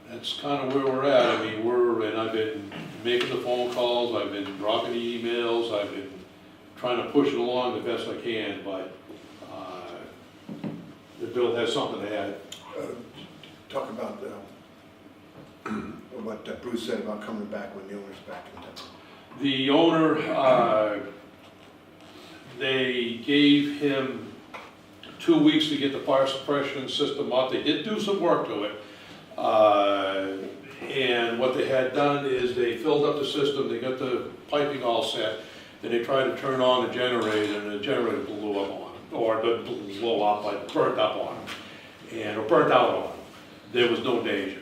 that's kind of where we're at. I mean, and I've been making the phone calls, I've been dropping the emails, I've been trying to push it along the best I can, but the bill has something to add. Talk about what Bruce said about coming back when the owner's back in town. The owner, they gave him 2 weeks to get the fire suppression system up. They did do some work to it. And what they had done is they filled up the system, they got the piping all set, then they tried to turn on the generator, and the generator blew up on them, or didn't blow up, but burnt up on them, or burnt out on them. There was no danger.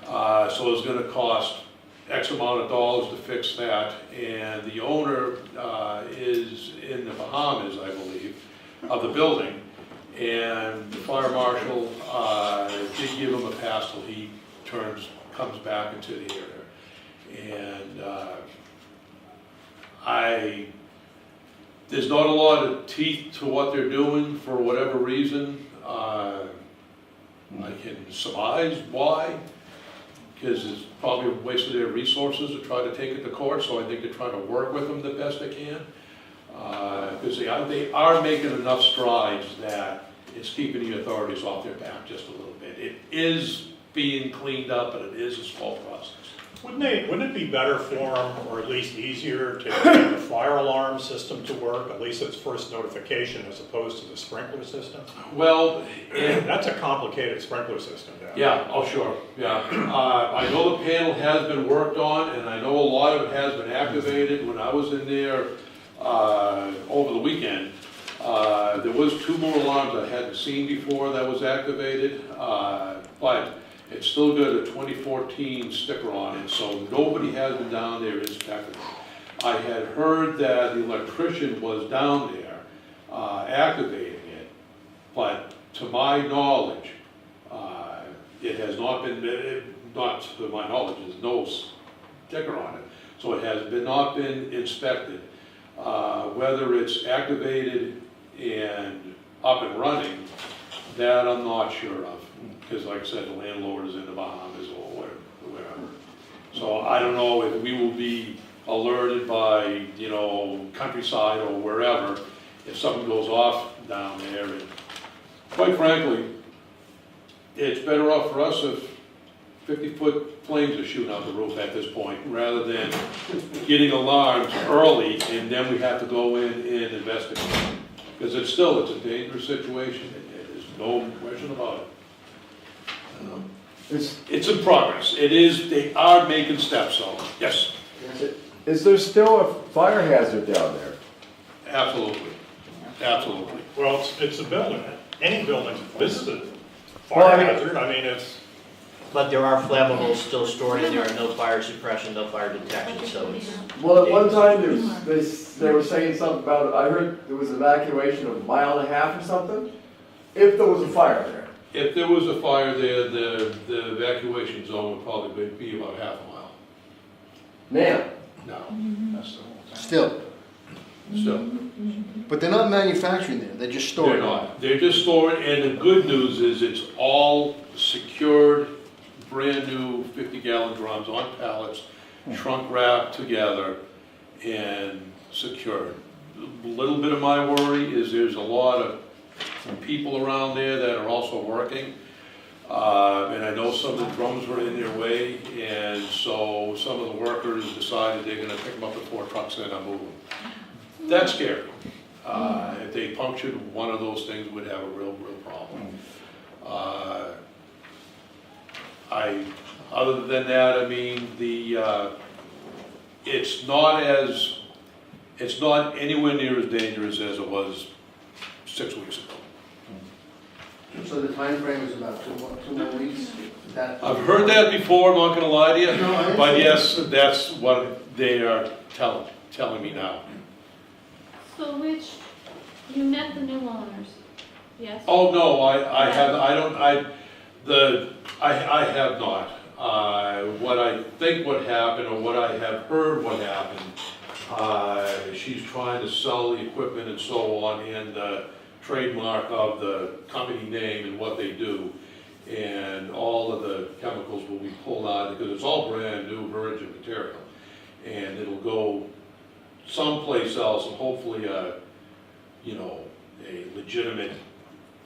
So it's gonna cost X amount of dollars to fix that, and the owner is in the Bahamas, I believe, of the building, and the fire marshal did give him a pass till he comes back into the area. And there's not a lot of teeth to what they're doing for whatever reason. I can surmise why, because it's probably a waste of their resources to try to take it to court, so I think they're trying to work with them the best they can. Because they are making enough strides that it's keeping the authorities off their back just a little bit. It is being cleaned up, but it is a slow process. Wouldn't it be better for them, or at least easier, to get the fire alarm system to work? At least it's first notification as opposed to the sprinkler system? Well, That's a complicated sprinkler system down there. yeah, oh sure, yeah. I know the panel has been worked on, and I know a lot of it has been activated. When I was in there over the weekend, there was 2 more alarms I hadn't seen before that was activated, but It's still got a 2014 sticker on it, so nobody has been down there inspecting it. I had heard that the electrician was down there activating it, but to my knowledge, it has not been, not to my knowledge, there's no sticker on it. So it has not been inspected. Whether it's activated and up and running, that I'm not sure of. Because like I said, the landlord is in the Bahamas or wherever. So I don't know if we will be alerted by, you know, Countryside or wherever if something goes off down there. And quite frankly, it's better off for us if 50-foot flames are shooting out the roof at this point, rather than getting alarmed early and then we have to go in and investigate. Because it's a dangerous situation, there's no question about it. It's in progress, they are making steps, so, yes, Is there still a fire hazard down there? absolutely, absolutely. Well, it's a building, any building, this is a Well, I fire mean- hazard, I mean, it's, But there are flammables still stored in there, no fire suppression, no fire detection, so it's. Well, at one time, they were saying something about, I heard there was evacuation of a mile and a half or something, if there was a fire there. If there was a fire there, the evacuation zone would probably be about half a mile. Now, No, Still, still. but they're not manufacturing there, they're just storing. They're not. They're just stored, and the good news is it's all secured, brand new 50-gallon drums on pallets, trunk wrapped together and secured. A little bit of my worry is there's a lot of people around there that are also working. And I know some of the drums were in their way, and so some of the workers decided they're gonna pick them up at 4 trucks and move them. That's scary. If they punctured one of those things, we'd have a real problem. Other than that, I mean, it's not anywhere near as dangerous as it was 6 weeks ago. So the time frame is about 2 more weeks? That- I've heard that before, I'm not gonna lie to you, No, I but understand. yes, that's what they are telling me now. So Rich, you met the new owners, yes? Oh, no, I have not. What I think what happened, or what I have heard what happened, she's trying to sell the equipment and so on, and the trademark of the company name and what they do. And all of the chemicals will be pulled out, because it's all brand new virgin material. And it'll go someplace else, and hopefully a legitimate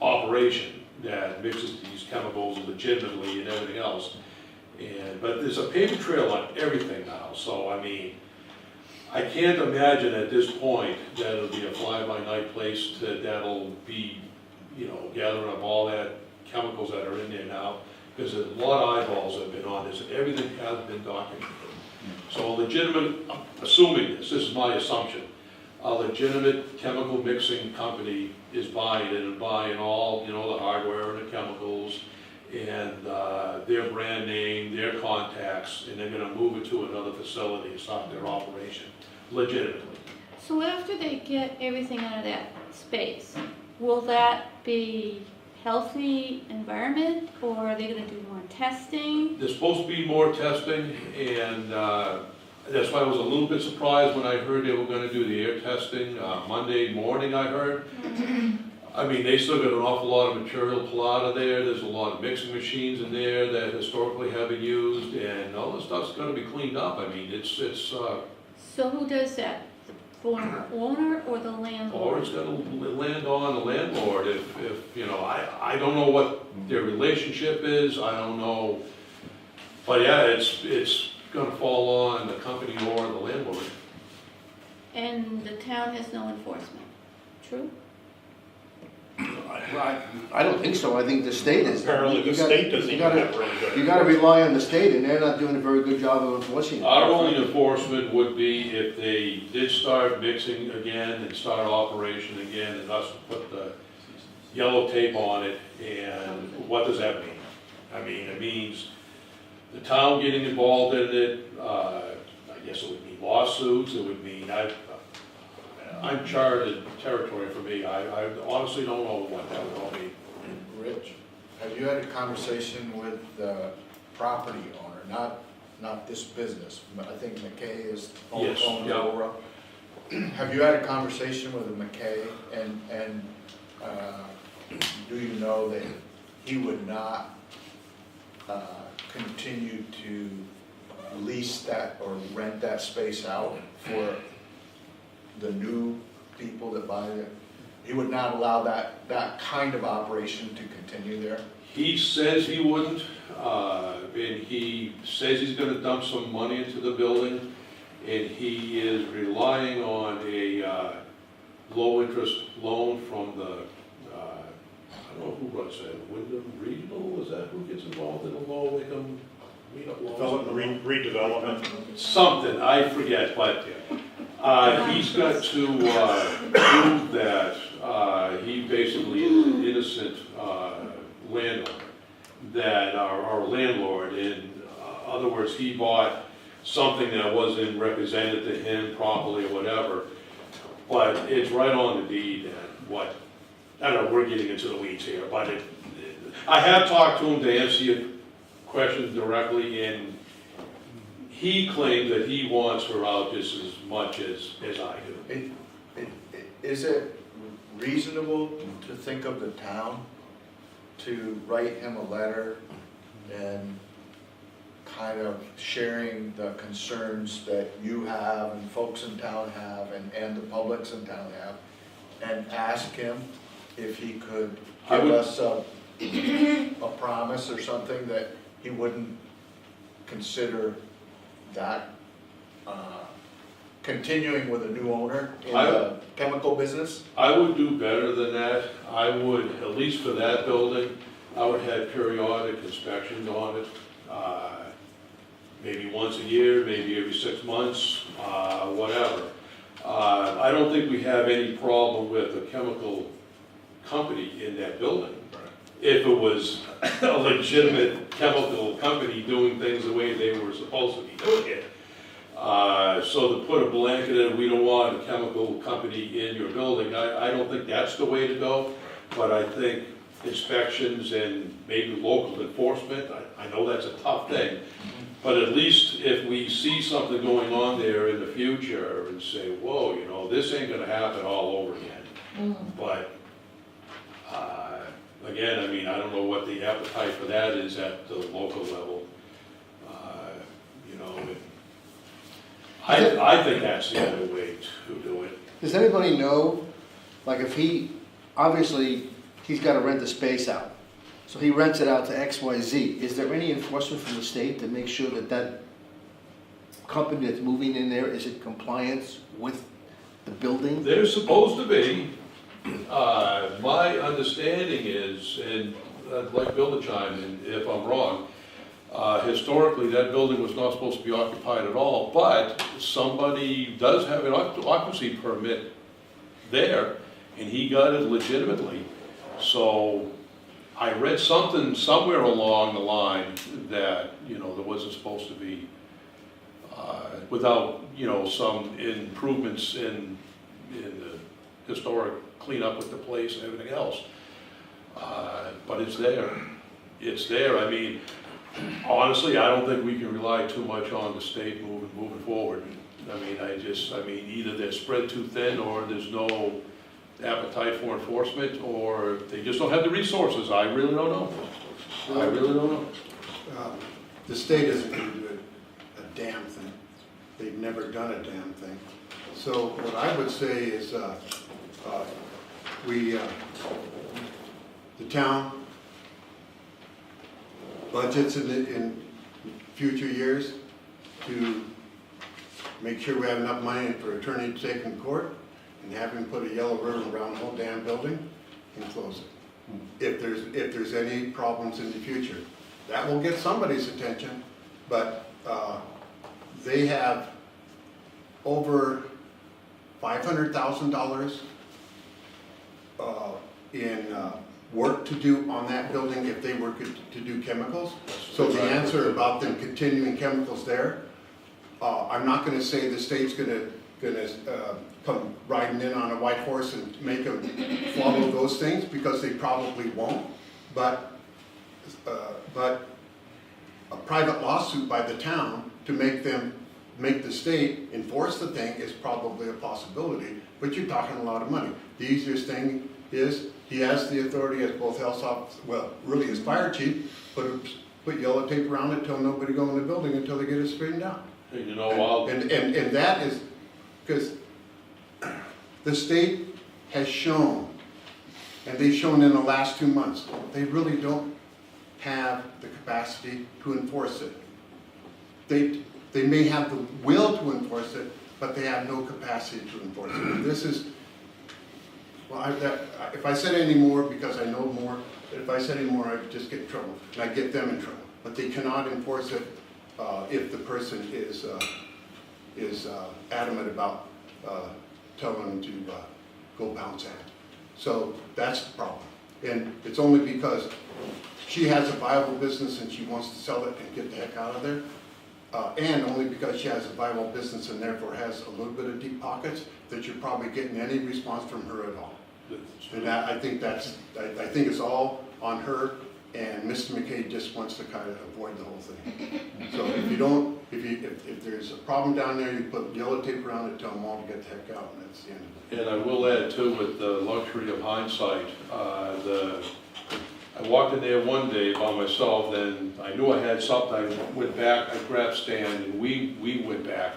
operation that mixes these chemicals legitimately and everything else. But there's a paper trail on everything now, so I mean, I can't imagine at this point that it'll be a fly-by-night place that'll be, gathering up all that chemicals that are in there now, because a lot of eyeballs have been on this, and everything has been documented. So a legitimate, assuming this is my assumption, a legitimate chemical mixing company is buying it and buying all, the hardware and the chemicals and their brand name, their contacts, and they're gonna move it to another facility and start their operation legitimately. So after they get everything out of that space, will that be healthy environment, or are they gonna do more testing? There's supposed to be more testing, and that's why I was a little bit surprised when I heard they were gonna do the air testing Monday morning, I heard. I mean, they still got an awful lot of material pulled out of there. There's a lot of mixing machines in there that historically have been used, and all this stuff's gonna be cleaned up. I mean, it's So who does that? The former owner or the or landlord? it's gonna land on the landlord if I don't know what their relationship is, I don't know. But yeah, it's gonna fall on the company or the landlord. And the town has no enforcement, true? I don't think so, I think the state is. apparently You the got- state doesn't you even gotta- have really good. You gotta rely on the state, and they're not doing a very good job of enforcing it. Our only enforcement would be if they did start mixing again and start operation again, and us put the yellow tape on it, and what does that mean? I mean, it means the town getting involved in it, I guess it would mean lawsuits, it would mean, uncharted territory for me. I honestly don't know what that would all mean. Rich, have you had a conversation with the property owner, not this business, but I think McKay is Yes, owns yeah. Aurora? Have you had a conversation with McKay, and do you know that he would not continue to lease that or rent that space out for the new people that buy it? He would not allow that kind of operation to continue there? He says he wouldn't, and he says he's gonna dump some money into the building, and he is relying on a low-interest loan from the, I don't know who runs that, Wyndham Regional, is that who gets involved in the low-income meetup loans? Redevelopment. Something, I forget, but he's got to prove that he basically is an innocent landowner, that our landlord, in other words, he bought something that wasn't represented to him properly or whatever, but it's right on the deed and what, I don't know, we're getting into the weeds here, but I have talked to him to answer your questions directly, and he claims that he wants her out just as much as I do. Is it reasonable to think of the town to write him a letter and kind of sharing the concerns that you have and folks in town have and the publics in town have, and ask him if he could give us a promise or something that he wouldn't consider that continuing with a new owner in the chemical business? I would do better than that. I would, at least for that building, I would have periodic inspections on it. Maybe once a year, maybe every 6 months, whatever. I don't think we have any problem with a chemical company in that building. If it was a legitimate chemical company doing things the way they were supposed to be doing it. So to put a blanket in, we don't want a chemical company in your building, I don't think that's the way to go. But I think inspections and maybe local enforcement, I know that's a tough thing. But at least if we see something going on there in the future and say, whoa, you know, this ain't gonna happen all over again. But, again, I mean, I don't know what the appetite for that is at the local level. You know, I think that's the only way to do it. Does anybody know, like if he, obviously, he's got to rent the space out. So he rents it out to XYZ. Is there any enforcement from the state to make sure that that company that's moving in there is in compliance with the building? They're supposed to be. My understanding is, and I'd like Bill to chime in if I'm wrong, historically, that building was not supposed to be occupied at all, but somebody does have an occupancy permit there, and he got it legitimately. So I read something somewhere along the line that, you know, there wasn't supposed to be, without, you know, some improvements in the historic cleanup with the place and everything else. But it's there. It's there. I mean, honestly, I don't think we can rely too much on the state moving forward. I mean, either they're spread too thin, or there's no appetite for enforcement, or they just don't have the resources. I really don't know. I really don't know. The state isn't going to do a damn thing. They've never done a damn thing. So what I would say is the town budgets in future years to make sure we have enough money for attorney to take in court, and have him put a yellow ribbon around the whole damn building and close it. If there's any problems in the future, that will get somebody's attention. But they have over $500,000 in work to do on that building if they were to do chemicals. So the answer about them continuing chemicals there, I'm not gonna say the state's gonna come riding in on a white horse and make them follow those things, because they probably won't. But a private lawsuit by the town to make the state enforce the thing is probably a possibility, but you're talking a lot of money. The easiest thing is, he has the authority as both health officer, well, really as fire chief, put yellow tape around it, tell nobody go in the building until they get it straightened out. And you know, And that is, because the state has shown, and they've shown in the last 2 months, they really don't have the capacity to enforce it. They may have the will to enforce it, but they have no capacity to enforce it. And this is, well, if I said any more, because I know more, if I said any more, I'd just get in trouble, and I'd get them in trouble. But they cannot enforce it if the person is adamant about telling them to go bounce at it. So that's the problem. And it's only because she has a viable business and she wants to sell it and get the heck out of there. And only because she has a viable business and therefore has a little bit of deep pockets, that you're probably getting any response from her at all. And I think it's all on her, and Mr. McKay just wants to kind of avoid the whole thing. So if there's a problem down there, you put yellow tape around it, tell them all to get the heck out, and that's the end of it. and I will add too, with the luxury of hindsight, I walked in there one day by myself, and I knew I had something. I went back, I grabbed Stan, and we went back.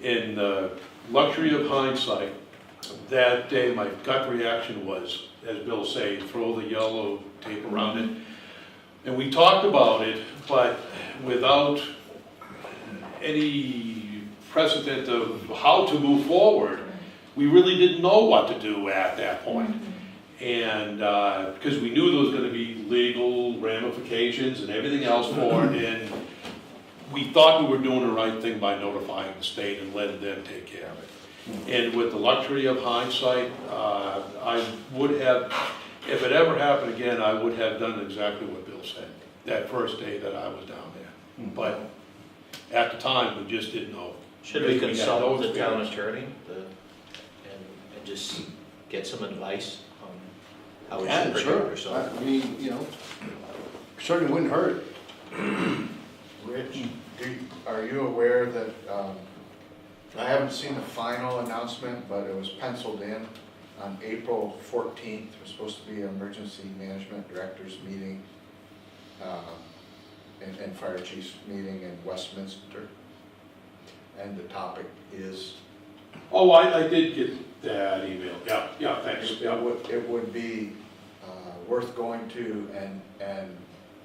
In the luxury of hindsight, that day my gut reaction was, as Bill said, throw the yellow tape around it. And we talked about it, but without any precedent of how to move forward, we really didn't know what to do at that point. And because we knew there was going to be legal ramifications and everything else for it, and we thought we were doing the right thing by notifying the state and letting them take care of it. And with the luxury of hindsight, I would have, if it ever happened again, I would have done exactly what Bill said that first day that I was down there. But at the time, we just didn't know. Should we Because had consult no the town experience. attorney and just get some advice on how we Yeah, should protect sure. ourselves? I mean, certainly wouldn't hurt. Rich, are you aware that, I haven't seen the final announcement, but it was penciled in on April 14th. It was supposed to be an emergency management directors meeting and fire chiefs meeting in Westminster. And the topic is, Oh, I did get that email. Yeah, thanks. it would be worth going to and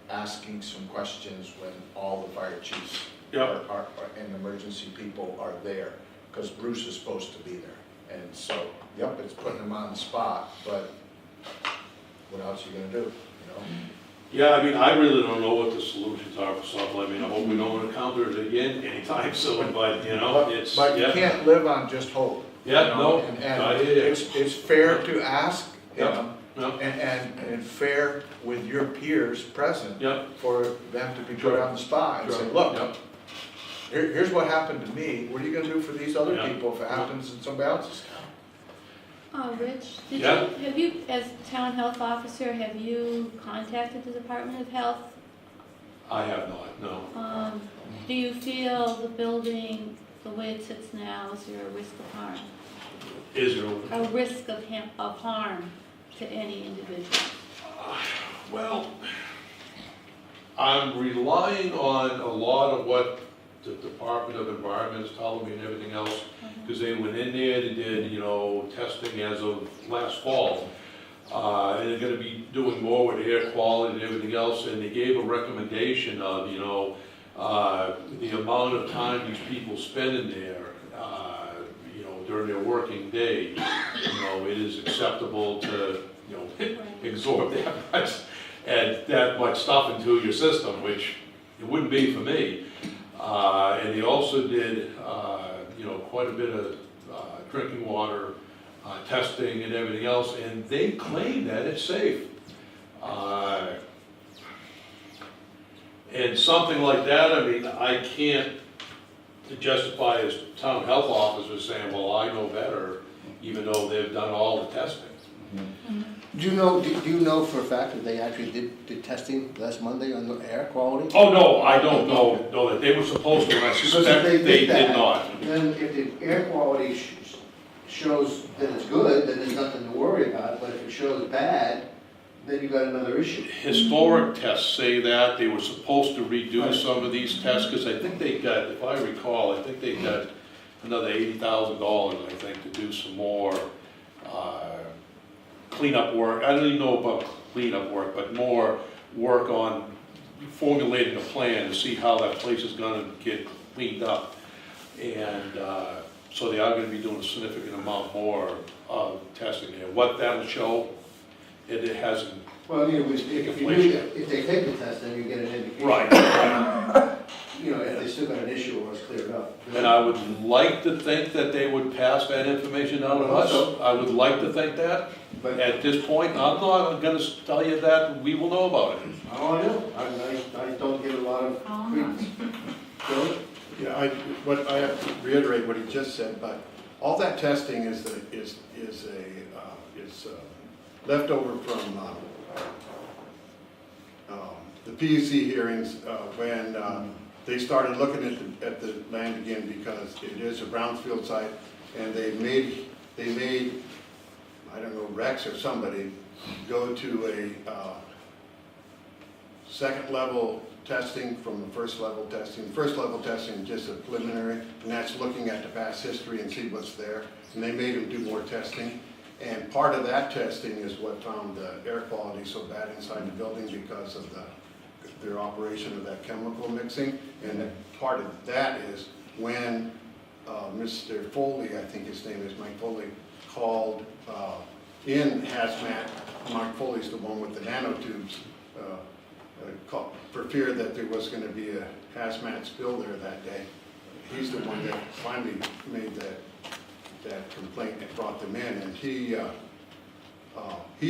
asking some questions when all the fire chiefs Yeah. and emergency people are there, because Bruce is supposed to be there. And so, yep, it's putting him on the spot, but what else are you gonna do, you know? Yeah, I mean, I really don't know what the solutions are for something. I mean, I hope we don't encounter it again anytime soon, but it's, But you yeah. can't live on just hope. Yeah, you know, no, and I hear you. it's fair to ask Yep, him, yep. and fair with your peers present, Yep. for them to be put Sure. on the spot and say, Sure. look, Yep. here's what happened to me, what are you gonna do for these other Yeah. people if it happens in somebody else's town? Rich, Yeah. have you, as town health officer, have you contacted the Department of Health? I have not, no. Do you feel the building, the way it sits now, is there a risk of harm? Is there? A risk of harm to any individual? Well, I'm relying on a lot of what the Department of Environment is telling me and everything else, because they went in there, they did, testing as of last fall. And they're gonna be doing more with air quality and everything else, and they gave a recommendation of, the amount of time these people spend in there, during their working day. It is acceptable to, absorb that much, and that much stuff into your system, which it wouldn't be for me. And they also did, quite a bit of drinking water testing and everything else, and they claim that it's safe. And something like that, I mean, I can't justify as town health officer saying, well, I know better, even though they've done all the testing. Do you know for a fact that they actually did testing last Monday on the air quality? Oh, no, I don't know that they were supposed to, and I Because suspect if they that, did not. Then if the air quality shows that it's good, then there's nothing to worry about, but if it shows bad, then you got another issue. Historic tests say that, they were supposed to redo some of these tests, because I think they got, if I recall, I think they got another $80,000, I think, to do some more cleanup work. I don't even know about cleanup work, but more work on formulating a plan to see how that place is gonna get cleaned up. And so they are gonna be doing a significant amount more of testing there. What that'll show, it hasn't. Well, you know, if they take the test, then you get an indication. Right. You know, if they still got an issue or it's cleared up. And I would like to think that they would pass that information on to us. I would like to think that. But at this point, I'm not gonna tell you that we will know about it. Oh, I know. I don't get a lot of credence. Really? Yeah, I have to reiterate what he just said, but all that testing is leftover from the PUC hearings when they started looking at the land again, because it is a brownfield site, and they made I don't know, Rex or somebody go to a second level testing from the first level testing. The first level testing is just a preliminary, and that's looking at the past history and see what's there. And they made them do more testing. And part of that testing is what found the air quality so bad inside the building because of their operation of that chemical mixing. And part of that is when Mr. Foley, I think his name is Mike Foley, called in hazmat. Mike Foley's the one with the nanotubes, for fear that there was going to be a hazmat spill there that day. He's the one that finally made that complaint and brought them in, and he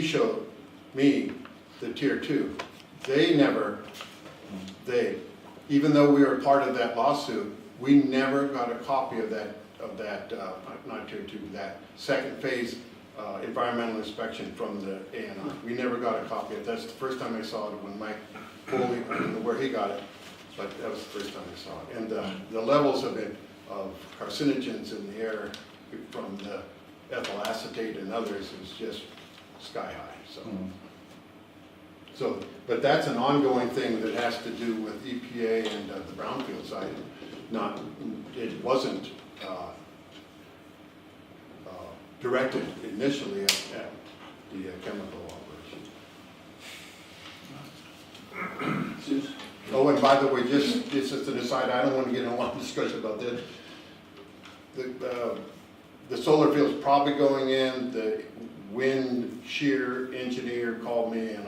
showed me the tier 2. Even though we were part of that lawsuit, we never got a copy of that not tier 2, that second phase environmental inspection from the ANI. We never got a copy of it. That's the first time I saw it when Mike Foley, I don't know where he got it, but that was the first time I saw it. And the levels of carcinogens in the air from the ethyl acetate and others is just sky high. So, but that's an ongoing thing that has to do with EPA and the brownfield side. It wasn't directed initially at the chemical operation. Oh, and by the way, just as an aside, I don't want to get in a long discussion about this. The solar field's probably going in. The wind shear engineer called me, and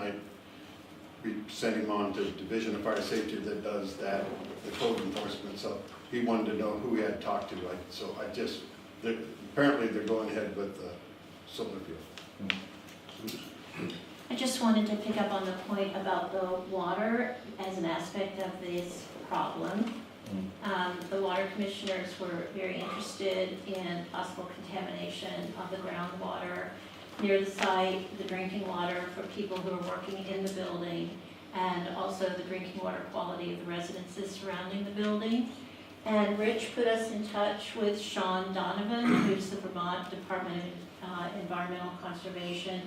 we sent him on to Division of Fire Safety that does that, the code enforcement. So he wanted to know who he had talked to. Apparently they're going ahead with the solar field. I just wanted to pick up on the point about the water as an aspect of this problem. The water commissioners were very interested in possible contamination of the groundwater near the site, the drinking water for people who are working in the building, and also the drinking water quality of the residences surrounding the building. And Rich put us in touch with Sean Donovan, who's the Vermont Department of Environmental Conservation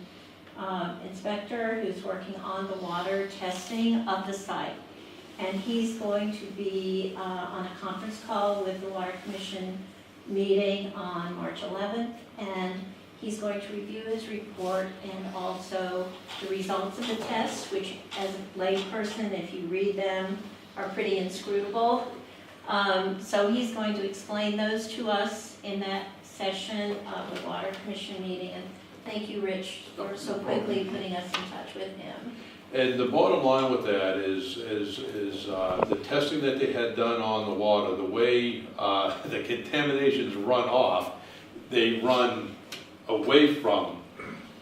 inspector, who's working on the water testing of the site. And he's going to be on a conference call with the Water Commission meeting on March 11th, and he's going to review his report and also the results of the test, which as a layperson, if you read them, are pretty inscrutable. So he's going to explain those to us in that session of the Water Commission meeting. And thank you, Rich, for so quickly putting us in touch with him. And the bottom line with that is the testing that they had done on the water, the way the contaminations run off, they run away from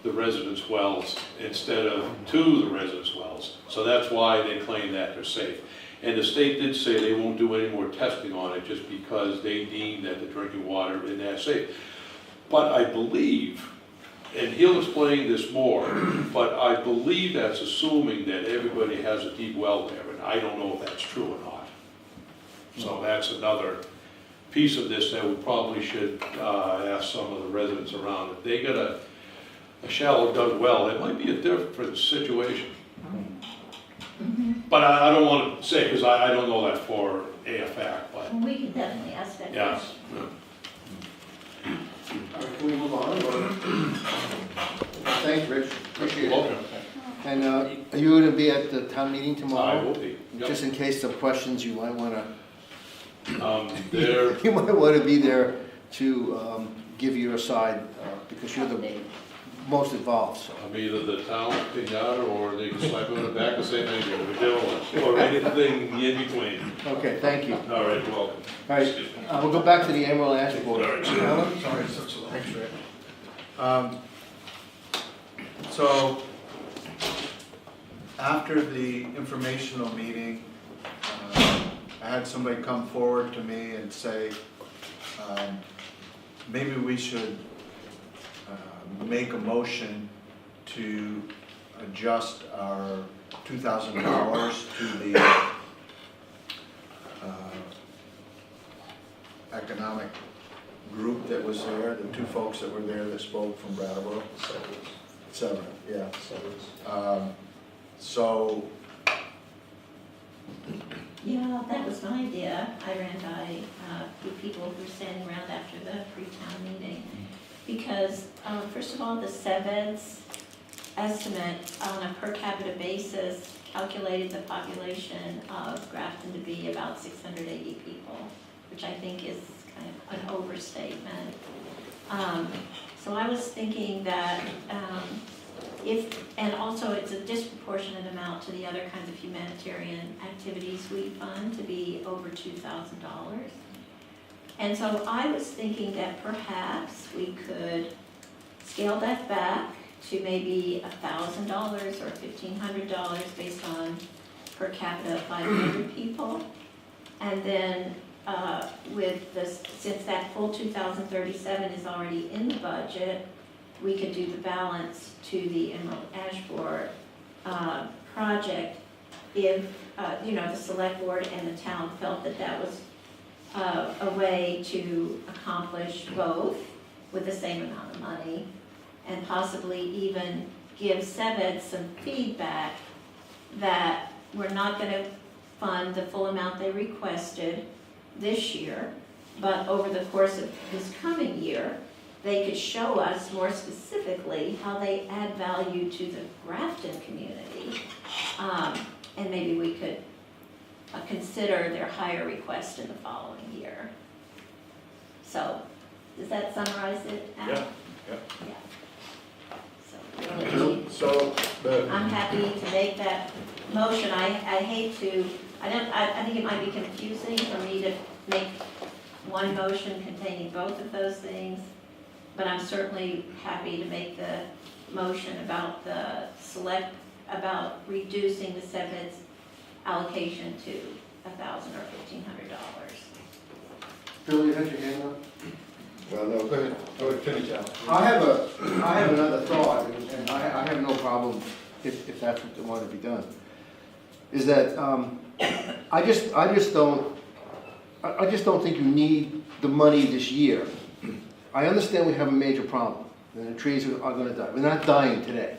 the residents' wells instead of to the residents' wells. So that's why they claim that they're safe. And the state did say they won't do any more testing on it just because they deem that the drinking water is that safe. But I believe, and he'll explain this more, but I believe that's assuming that everybody has a deep well there, and I don't know if that's true or not. So that's another piece of this that we probably should ask some of the residents around. If they got a shallow dug well, it might be a different situation. But I don't want to say, because I don't know that for a fact, but Well, we can definitely ask that yeah. question. Can we move on? Thanks, Rich, appreciate it. Welcome. And are you gonna be at the town meeting I tomorrow? will be. Yep. Just in case some questions, you might wanna, There, you might wanna be there to give your side, because you're the most involved, so. I'm either the town pinata or they can slap me on the back and say thank you, whichever one, or anything in between. Okay, thank you. All right, you're welcome. All right, we'll go back to the Emerald Ash Board. Alan? Sorry, thanks, Rick. So, after the informational meeting, I had somebody come forward to me and say, maybe we should make a motion to adjust our $2,000 to the economic group that was there, the two folks that were there that spoke from Brattleboro. Seven, yeah. So, Yeah, that was my idea. I ran by a few people who were standing around after the pre-town meeting. Because, first of all, the SEVED's estimate on a per capita basis calculated the population of Grafton to be about 680 people, which I think is kind of an overstatement. So I was thinking that and also it's a disproportionate amount to the other kinds of humanitarian activities we fund to be over $2,000. And so I was thinking that perhaps we could scale that back to maybe $1,000 or $1,500 based on per capita of 500 people. And then with this, since that full 2,037 is already in the budget, we could do the balance to the Emerald Ash Board project if, the select board and the town felt that that was a way to accomplish both with the same amount of money, and possibly even give SEVED some feedback that we're not gonna fund the full amount they requested this year, but over the course of this coming year, they could show us more specifically how they add value to the Grafton community. And maybe we could consider their higher request in the following year. So, does that summarize it, Al? Yeah, Yeah. So, really, so I'm happy to make that motion. I hate to, I think it might be confusing for me to make one motion containing both of those things, but I'm certainly happy to make the motion about about reducing the SEVED's allocation to $1,000 or $1,500. Bill, you had your hand up? Well, no, go ahead, finish out. I have another thought, and I have no problem if that's what they want to be done. Is that, I just don't think you need the money this year. I understand we have a major problem, and the trees are gonna die. We're not dying today.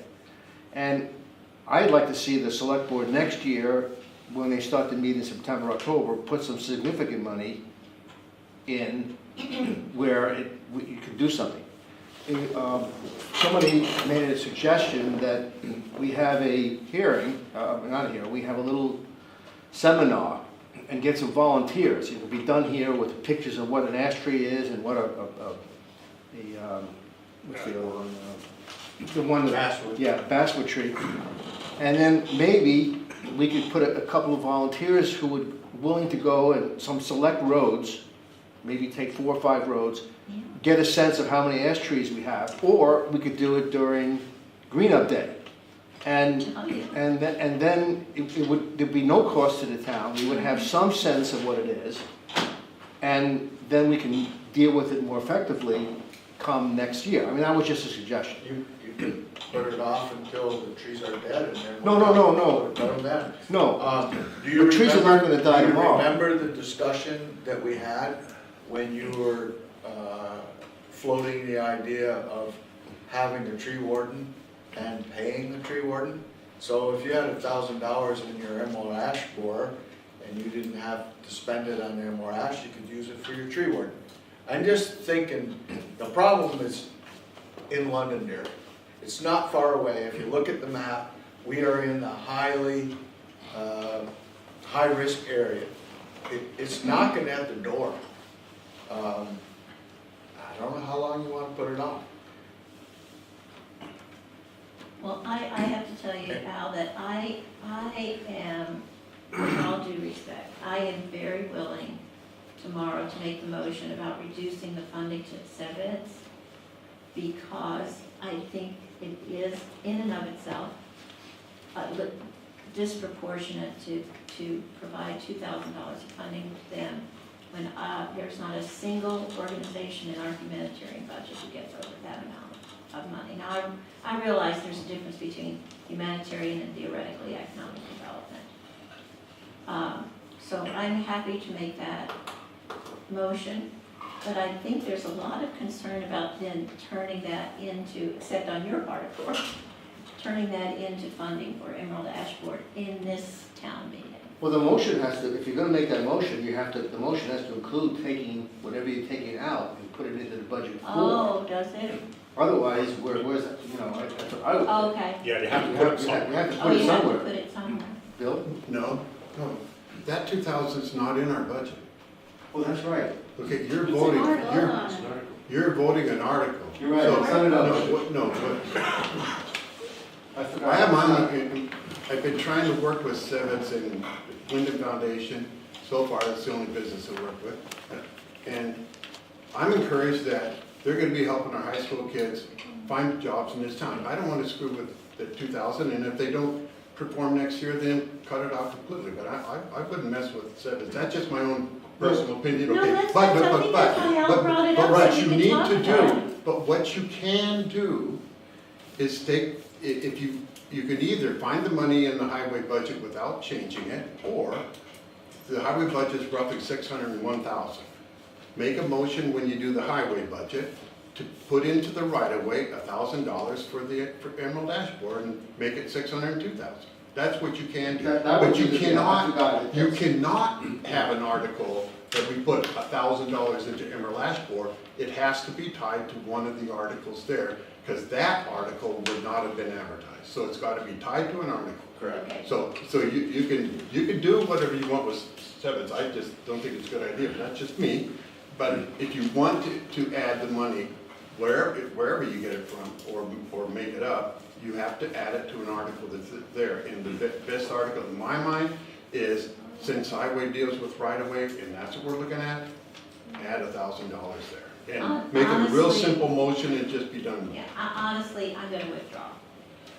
And I'd like to see the select board next year, when they start to meet in September, October, put some significant money in where you could do something. Somebody made a suggestion that we have a hearing, we have a little seminar and get some volunteers. It will be done here with pictures of what an ash tree is and what what's the other one? The one that, Basswood. Yeah, basswood tree. And then maybe we could put a couple of volunteers who would willing to go and some select roads, maybe take 4 or 5 roads, Yeah. get a sense of how many ash trees we have, or we could do it during green up day. And, Oh, yeah. and then there'd be no cost to the town, we would have some sense of what it is, and then we can deal with it more effectively come next year. I mean, that was just a suggestion. You could put it off until the trees are dead and then. No. Put them then. No, Do you the trees are not gonna die tomorrow. Do you remember the discussion that we had when you were floating the idea of having a tree warden and paying the tree warden? So if you had $1,000 in your emerald ash borer and you didn't have to spend it on emerald ash, you could use it for your tree warden. I'm just thinking, the problem is in Londonderry. It's not far away. If you look at the map, we are in the highly high-risk area. It's knocking at the door. I don't know how long you want to put it on. Well, I have to tell you, Al, that I am, with all due respect, I am very willing tomorrow to make the motion about reducing the funding to 7, because I think it is in and of itself disproportionate to provide $2,000 of funding to them when there's not a single organization in our humanitarian budget who gets over that amount of money. Now, I realize there's a difference between humanitarian and theoretically economic development. So I'm happy to make that motion, but I think there's a lot of concern about then turning that into, except on your part, of course, turning that into funding for Emerald Ash Board in this town meeting. well, the motion has to, if you're gonna make that motion, the motion has to include taking whatever you're taking out and put it into the budget for. Oh, does it? Otherwise, where's, that's what I would think. Okay. Yeah, you have to You put it have somewhere. to Oh, put it you have to somewhere. put it somewhere. Bill? No, that 2,000 is not in our budget. Well, that's right. Okay, you're It's an voting, article. you're voting an article. You're right, So- it's not an No, article. I forgot. I am I've been trying to work with Sevitz and Wyndham Foundation. So far, that's the only business I work with. And I'm encouraged that they're gonna be helping our high school kids find jobs in this town. I don't wanna screw with the 2,000, and if they don't perform next year, then cut it off completely. But I wouldn't mess with Sevitz. That's just my own personal opinion, No, okay? that's- But- I think that's why Al brought it up, But what so you we can need talk to about do, it. but what you can do is take, if you can either find the money in the highway budget without changing it, or the highway budget is roughly 601,000. Make a motion when you do the highway budget to put into the right-of-way $1,000 for Emerald Ash Borer and make it 602,000. That's what you can do. That would But you be the- I forgot cannot, it. you cannot have an article that we put $1,000 into Emerald Ash Borer. It has to be tied to one of the articles there, because that article would not have been advertised. So it's got to be tied to an article. Correct. Okay. So you can do whatever you want with Sevitz. I just don't think it's a good idea, but that's just me. But if you want to add the money, wherever you get it from, or make it up, you have to add it to an article that's there. And the best article in my mind is, since highway deals with right-of-way, and that's what we're looking at, add $1,000 there. And make it a real Honestly- simple motion and just be done with it. Yeah, honestly, I'm gonna withdraw.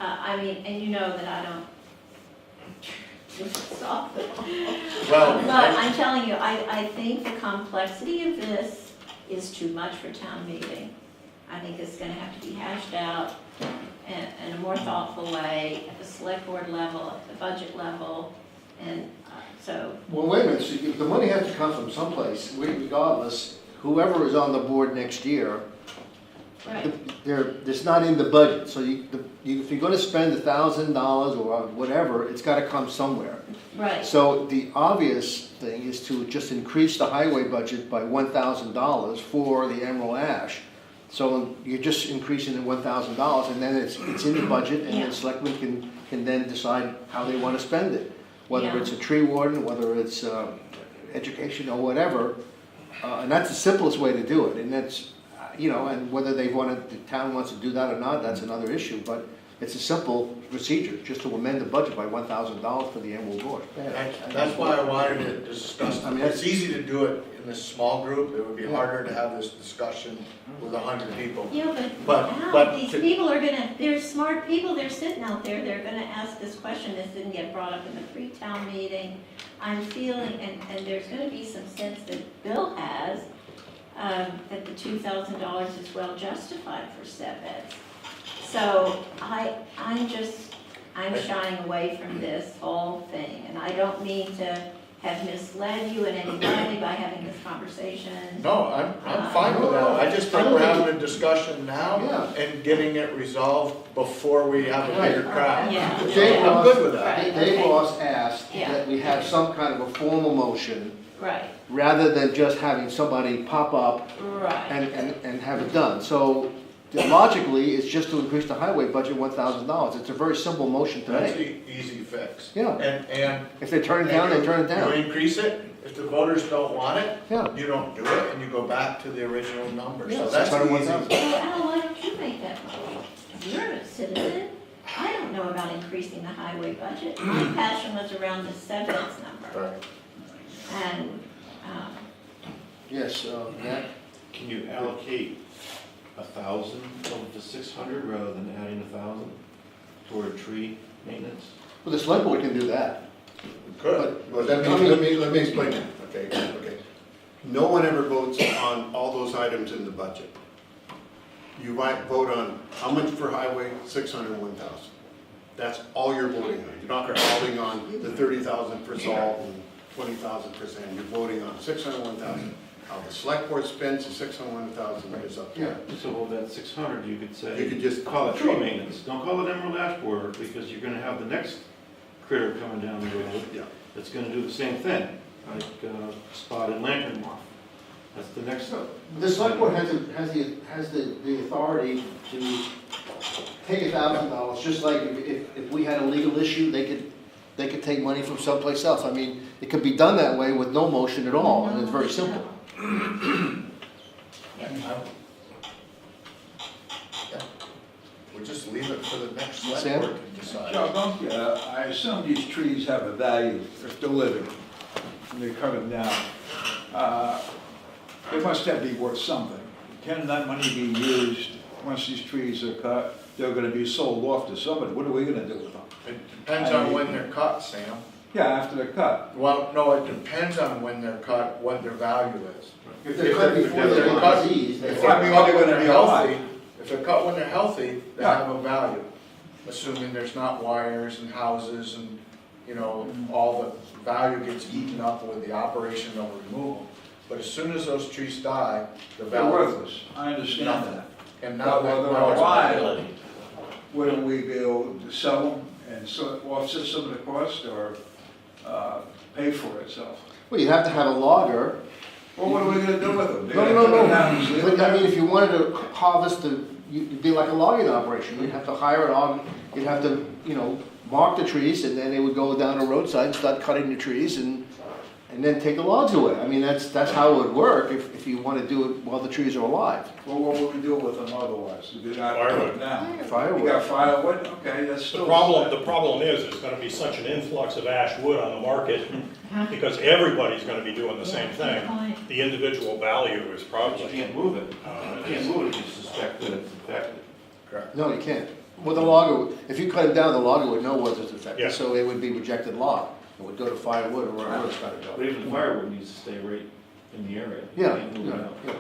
I mean, and you know that I don't stop it. Well, But I'm telling you, I think the complexity of this is too much for town meeting. I think it's gonna have to be hashed out in a more thoughtful way at the select board level, at the budget level, and so, Well, wait a minute, see, the money has to come from someplace, regardless, whoever is on the board next year, right. it's not in the budget, so if you're gonna spend $1,000 or whatever, it's gotta come somewhere. Right, So the obvious thing is to just increase the highway budget by $1,000 for the Emerald Ash. So you're just increasing it $1,000, and then it's in the budget, and Yeah. the selectmen can then decide how they wanna spend it. Whether Yeah. it's a tree warden, whether it's education or whatever, and that's the simplest way to do it, and that's, and whether the town wants to do that or not, that's another issue, but It's a simple procedure, just to amend the budget by $1,000 for the annual board. That's why I wanted to discuss, I mean, it's easy to do it in this small group, it would be harder to have this discussion with 100 people. Yeah, But- but but now, these to- people are gonna, they're smart people, they're sitting out there, they're gonna ask this question, this didn't get brought up in the pre-town meeting. I'm feeling, and there's gonna be some sense that Bill has, that the $2,000 is well justified for step eds. So I'm shying away from this whole thing, and I don't mean to have misled you in any way by having this conversation. No, I'm fine with that, I just think we're having a discussion now Yeah. and getting it resolved before we have a bigger crowd. Yeah. Dave I'm Ross- good with that. Right. Dave Okay. Ross asked Yeah. that we have some kind of a formal motion, Right, rather than just having somebody pop up right. and have it done. So logically, it's just to increase the highway budget $1,000. It's a very simple motion to That's make. the easy fix. Yeah. And. If they turn it down, they turn it You down. increase it, if the voters don't want it, Yeah. you don't do it, and you go back to the original number, Yeah, so that's the 601,000. easy. Well, Al, why don't you make that motion? You're a citizen. I don't know about increasing the highway budget. My passion was around the sevens number. Right. And, Yes, Matt? Can you allocate 1,000 of the 600 rather than adding 1,000 toward tree maintenance? Well, the select board can do that. Good. Well, let me explain that, okay. No one ever votes on all those items in the budget. You might vote on how much for highway, 601,000. That's all you're voting on. You're not voting on the 30,000 for salt and 20,000 for sand. You're voting on 601,000. How the select board spends the 601,000 is up to you. So that 600, you could say. You could just call it tree maintenance. Don't call it emerald ash borer, because you're gonna have the next critter coming down the road Yeah. that's gonna do the same thing, like spotted lantern moth. That's the next. The select board has the authority to take $1,000, just like if we had a legal issue, they could take money from someplace else. I mean, it could be done that way with no motion at all, and it's very simple. We'll just leave it for the next select Sam? board to decide. Joe, I assume these trees have a value if they're living, and they cut them down. They must have to be worth something. Can that money be used, once these trees are cut, they're gonna be sold off to somebody? What are we gonna do with them? It depends on when they're cut, Sam. Yeah, after they're cut. Well, no, it depends on when they're cut, what their value is. If they're cut before they're they're cut- diseased, If they- they're I mean, cut they're when gonna they're be alive. healthy, if they're cut when they're healthy, they Yeah. have a value. Assuming there's not wires and houses and, you know, all the value gets eaten up with the operation of removal. But as soon as those trees die, the They're value. worthless, I understand Nothing. that. And But now while that, they're now it's alive, liability. wouldn't we be able to sell them and so offset some of the cost, or pay for itself? Well, you have to have a logger. Well, what are we gonna do with them? They're No, gonna no, cut them no. down and leave them But I there? mean, if you wanted to harvest it'd be like a logging operation. You'd have to hire you'd have to, mark the trees, and then they would go down the roadside and start cutting the trees and then take the logs away. I mean, that's how it would work if you want to do it while the trees are alive. Well, what would we do with them otherwise? If they're not Firewood. cut down? You Firewood. got firewood, okay, that's still. The problem is, it's gonna be such an influx of ash wood on the market, because everybody's gonna be doing the same thing. The individual value is But you probably, can't move it. You can't move it if you suspect that it's infected. No, you can't. Well, the logger, if you cut it down, the logger would know whether it's Yeah. affected, so it would be rejected log. It would go to firewood or wherever it's gotta But go. even the firewood needs to stay right in the area. You Yeah, can't move it yeah, out. yeah.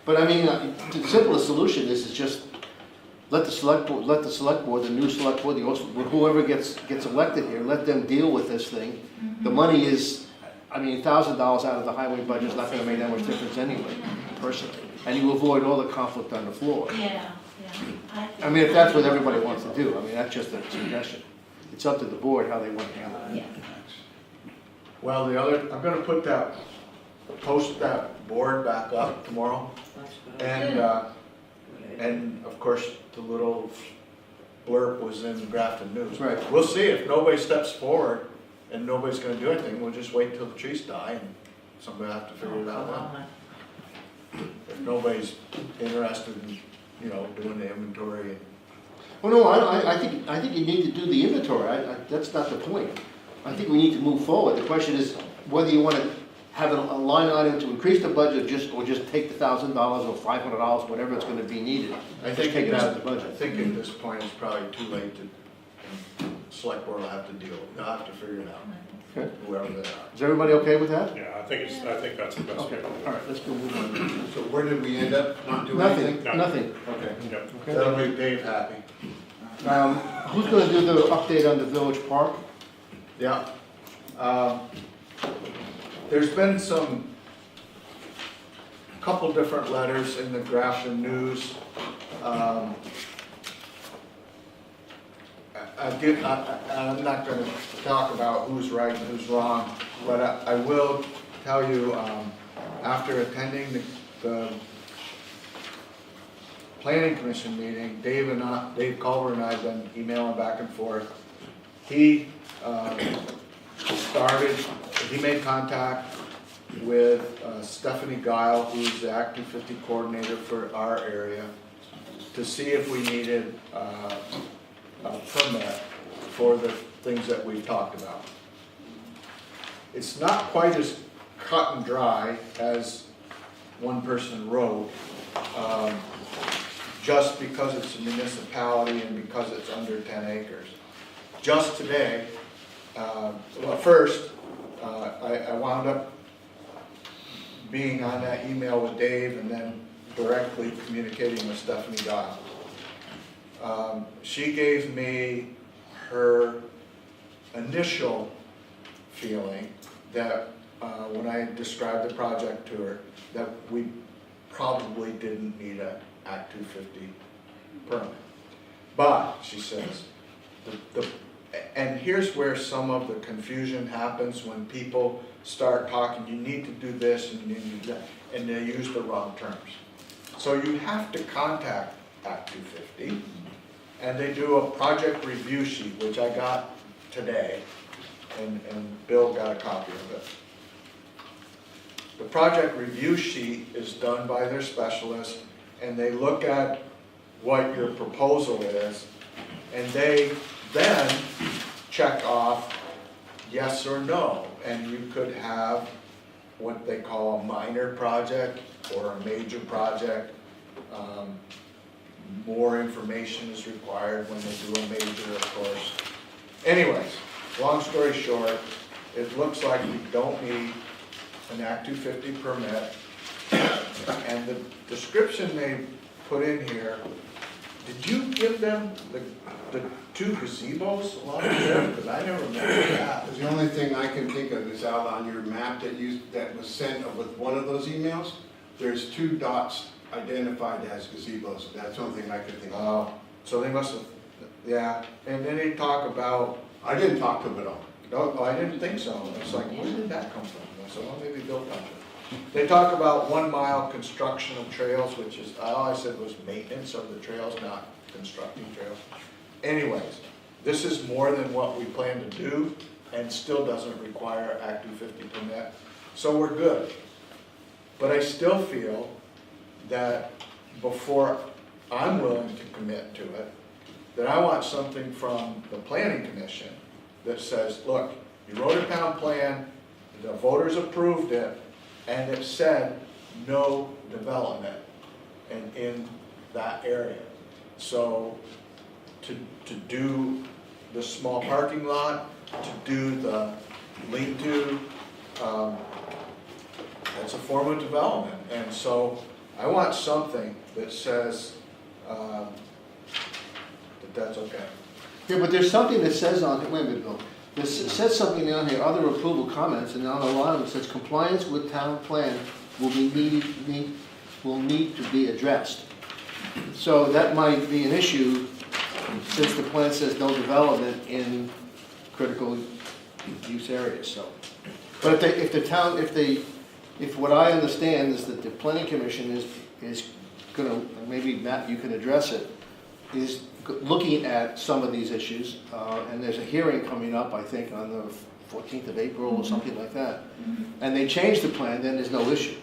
But I mean, the simplest solution is just let the select board, the new select board, whoever gets elected here, let them deal with this thing. The money is, $1,000 out of the highway budget is not gonna make that much difference anyway, personally. And you avoid all the conflict on the floor. Yeah. If that's what everybody wants to do, that's just a suggestion. It's up to the board how they want to handle it. Yeah. Well, I'm gonna post that board back up tomorrow. And of course, the little blurb was in Grafton News. Right. We'll see if nobody steps forward and nobody's gonna do anything, we'll just wait till the trees die and somebody will have to figure it out then. If nobody's interested in, doing the inventory Well, no, I think you need to do the inventory, that's not the point. I think we need to move forward. The question is whether you want to have a line item to increase the budget, or just take the $1,000 or $500, whatever it's gonna be needed. I Just think take it out of the I budget. think at this point, it's probably too late to, select board will have to deal, they'll have to figure it out, Okay. whoever they are. Is everybody okay with that? Yeah, I think that's the best way Okay, to do it. all right, let's go move on. So where did we end up not doing anything? Nothing, nothing. Okay. Yep. Okay. That'll make Dave happy. Who's gonna do the update on the village park? Yeah. There's been couple different letters in the Grafton News. I'm not gonna talk about who's right and who's wrong, but I will tell you, after attending the planning commission meeting, Dave Culver and I have been emailing back and forth. He made contact with Stephanie Guile, who's the Act 250 coordinator for our area, to see if we needed a permit for the things that we've talked about. It's not quite as cut and dry as one person wrote, just because it's a municipality and because it's under 10 acres. Just today, first, I wound up being on that email with Dave and then directly communicating with Stephanie Guile. She gave me her initial feeling that when I described the project to her, that we probably didn't need an Act 250 permit. But, she says, and here's where some of the confusion happens when people start talking, you need to do this and you need to do that, and they use the wrong terms. So you have to contact Act 250, and they do a project review sheet, which I got today, and Bill got a copy of it. The project review sheet is done by their specialist, and they look at what your proposal is, and they then check off yes or no, and you could have what they call a minor project or a major project. More information is required when they do a major, of course. Anyways, long story short, it looks like we don't need an Act 250 permit. And the description they put in here, did you give them the two gazebos along there? Because I never remember that. The only thing I can think of is out on your map that was sent with one of those emails, there's 2 dots identified as gazebos. That's the only thing I can think of. Oh, so they must have, yeah. And then they talk about, I didn't talk to them at all. oh, I didn't think so. It's like, where did that come from? I said, well, maybe Bill got it. They talk about 1 mile construction of trails, which is, all I said was maintenance of the trails, not constructing trails. Anyways, this is more than what we plan to do and still doesn't require Act 250 permit. So we're good. But I still feel that before I'm willing to commit to it, that I want something from the planning commission that says, look, you wrote a town plan, the voters approved it, and it said no development in that area. So to do the small parking lot, to do the lean-to, that's a form of development. And so I want something that says that that's okay. Yeah, but there's something that says on, wait a minute, Bill. This says something on here, other approval comments, and on the line it says compliance with town plan will need to be addressed. So that might be an issue since the plan says no development in critical use areas, so. But if what I understand is that the planning commission is gonna, maybe Matt, you can address it, is looking at some of these issues, and there's a hearing coming up, I think, on the 14th of April or something like that. And they change the plan, then there's no issue.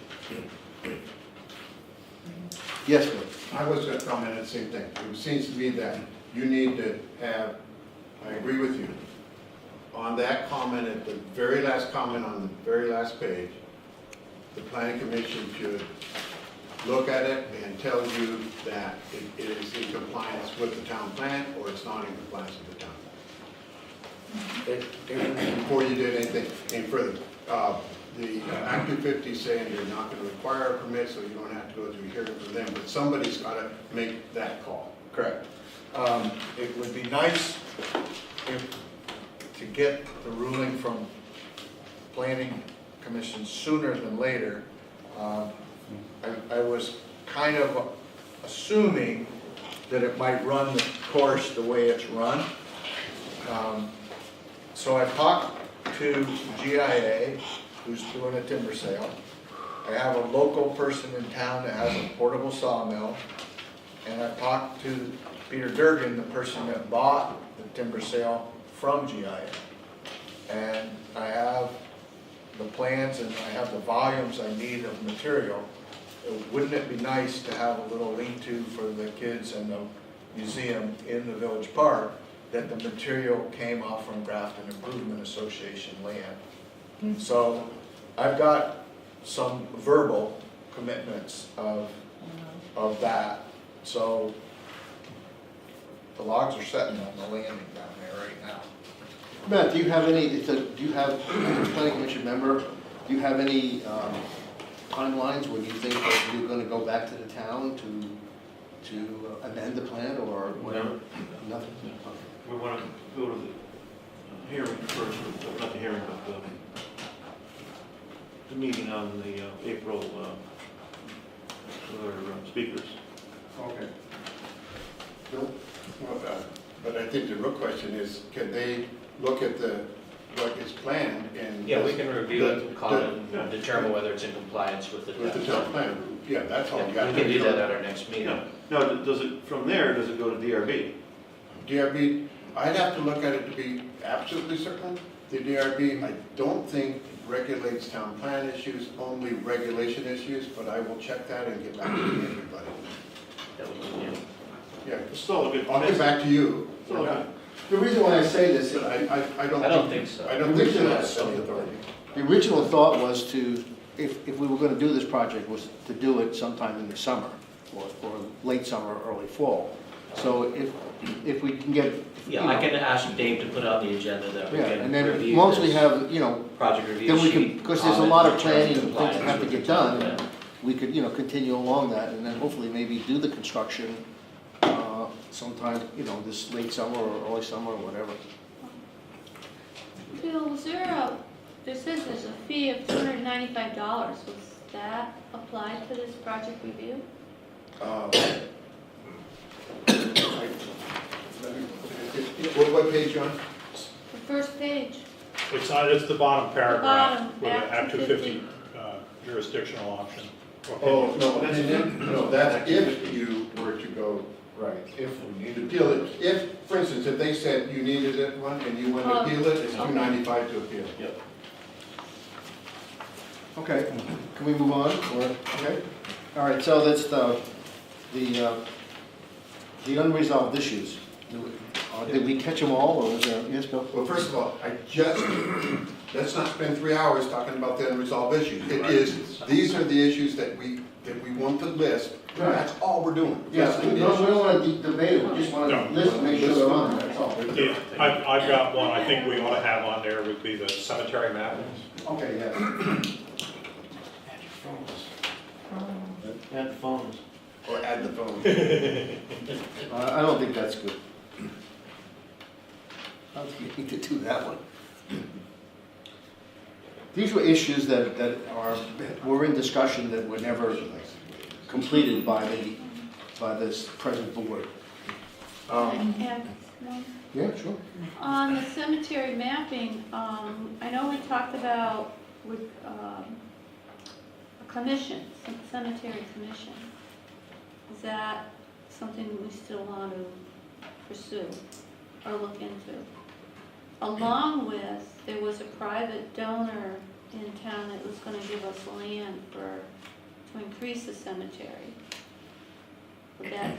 Yes, Bill? I was going to comment on the same thing. It seems to me that you need to have, I agree with you. On that comment, at the very last comment on the very last page, the planning commission should look at it and tell you that it is in compliance with the town plan or it's not in compliance with the town plan. Before you did anything any further. The Act 250 saying you're not going to require a permit, so you don't have to go through a hearing for them, but somebody's got to make that call. Correct. It would be nice if, to get the ruling from planning commission sooner than later. I was kind of assuming that it might run the course the way it's run. So I talked to GIA, who's doing a timber sale. I have a local person in town that has a portable sawmill. And I talked to Peter Durgan, the person that bought the timber sale from GIA. And I have the plans and I have the volumes I need of material. Wouldn't it be nice to have a little lean-to for the kids and the museum in the village park, that the material came off from Grafton Improvement Association land? So I've got some verbal commitments of that. So the logs are sitting on the landing down there right now. Matt, do you have any, do you have, as a planning commission member, do you have any timelines when you think that you're gonna go back to the town to amend the plan or whatever? Nothing? We want to go to the hearing first, not the hearing, but the meeting on the April, with our speakers. Okay. Bill? Well, but I think the real question is, can they look at what is planned and... Yeah, we can review it, comment, and determine whether it's in compliance with the With the town. town plan, yeah, that's all. We can do that at our next meeting. Yeah. Now, does it, from there, does it go to DRB? DRB, I'd have to look at it to be absolutely certain. The DRB, I don't think regulates town plan issues, only regulation issues, but I will check that and get back to everybody. That would be, yeah. Yeah, It's still a good. I'll get back to you. Still a good. The reason why I say this, But I don't think so. I don't think so. That's any authority. the original thought was to, if we were gonna do this project, was to do it sometime in the summer, or late summer, early fall. So if we can get, Yeah, I can ask Dave to put on the agenda that we yeah, can and then review once we this have, you know, project review then we can, sheet, because there's a comment, lot of determine planning and things that compliance have to with get the town done, plan. we could, you know, continue along that, and then hopefully maybe do the construction sometime, you know, this late summer or early summer or whatever. Bill, was there says there's a fee of $295. Was that applied to this project review? What page, John? The first page. It's the bottom paragraph bottom, with the Act Act 250 250. jurisdictional option. Oh, no, that's if you were to go, right, if we need to appeal it. If, for instance, if they said you needed it one and you went to appeal it, it's okay. $295 to appeal. Yep. Okay, can we move on, or, okay? All right, so that's the unresolved issues. Did we catch them all, or was there, yes, Bill? Well, first of all, let's not spend 3 hours talking about the unresolved issues. It is, these are the issues that we want to list, Right. that's all we're doing. Yes, we don't want to debate it, we just want to listen, make sure they're on there, that's all. Yeah, I've got one I think we ought to have on there would be the cemetery map. Okay, yeah. And phones. Or add the phone. I don't think that's good. I don't think you need to do that one. These were issues that were in discussion that were never completed by this present board. And, no. Yeah, sure. On the cemetery mapping, I know we talked about with a commission, some cemetery commission. Is that something we still want to pursue or look into? Along with, there was a private donor in town that was going to give us land to increase the cemetery. Would that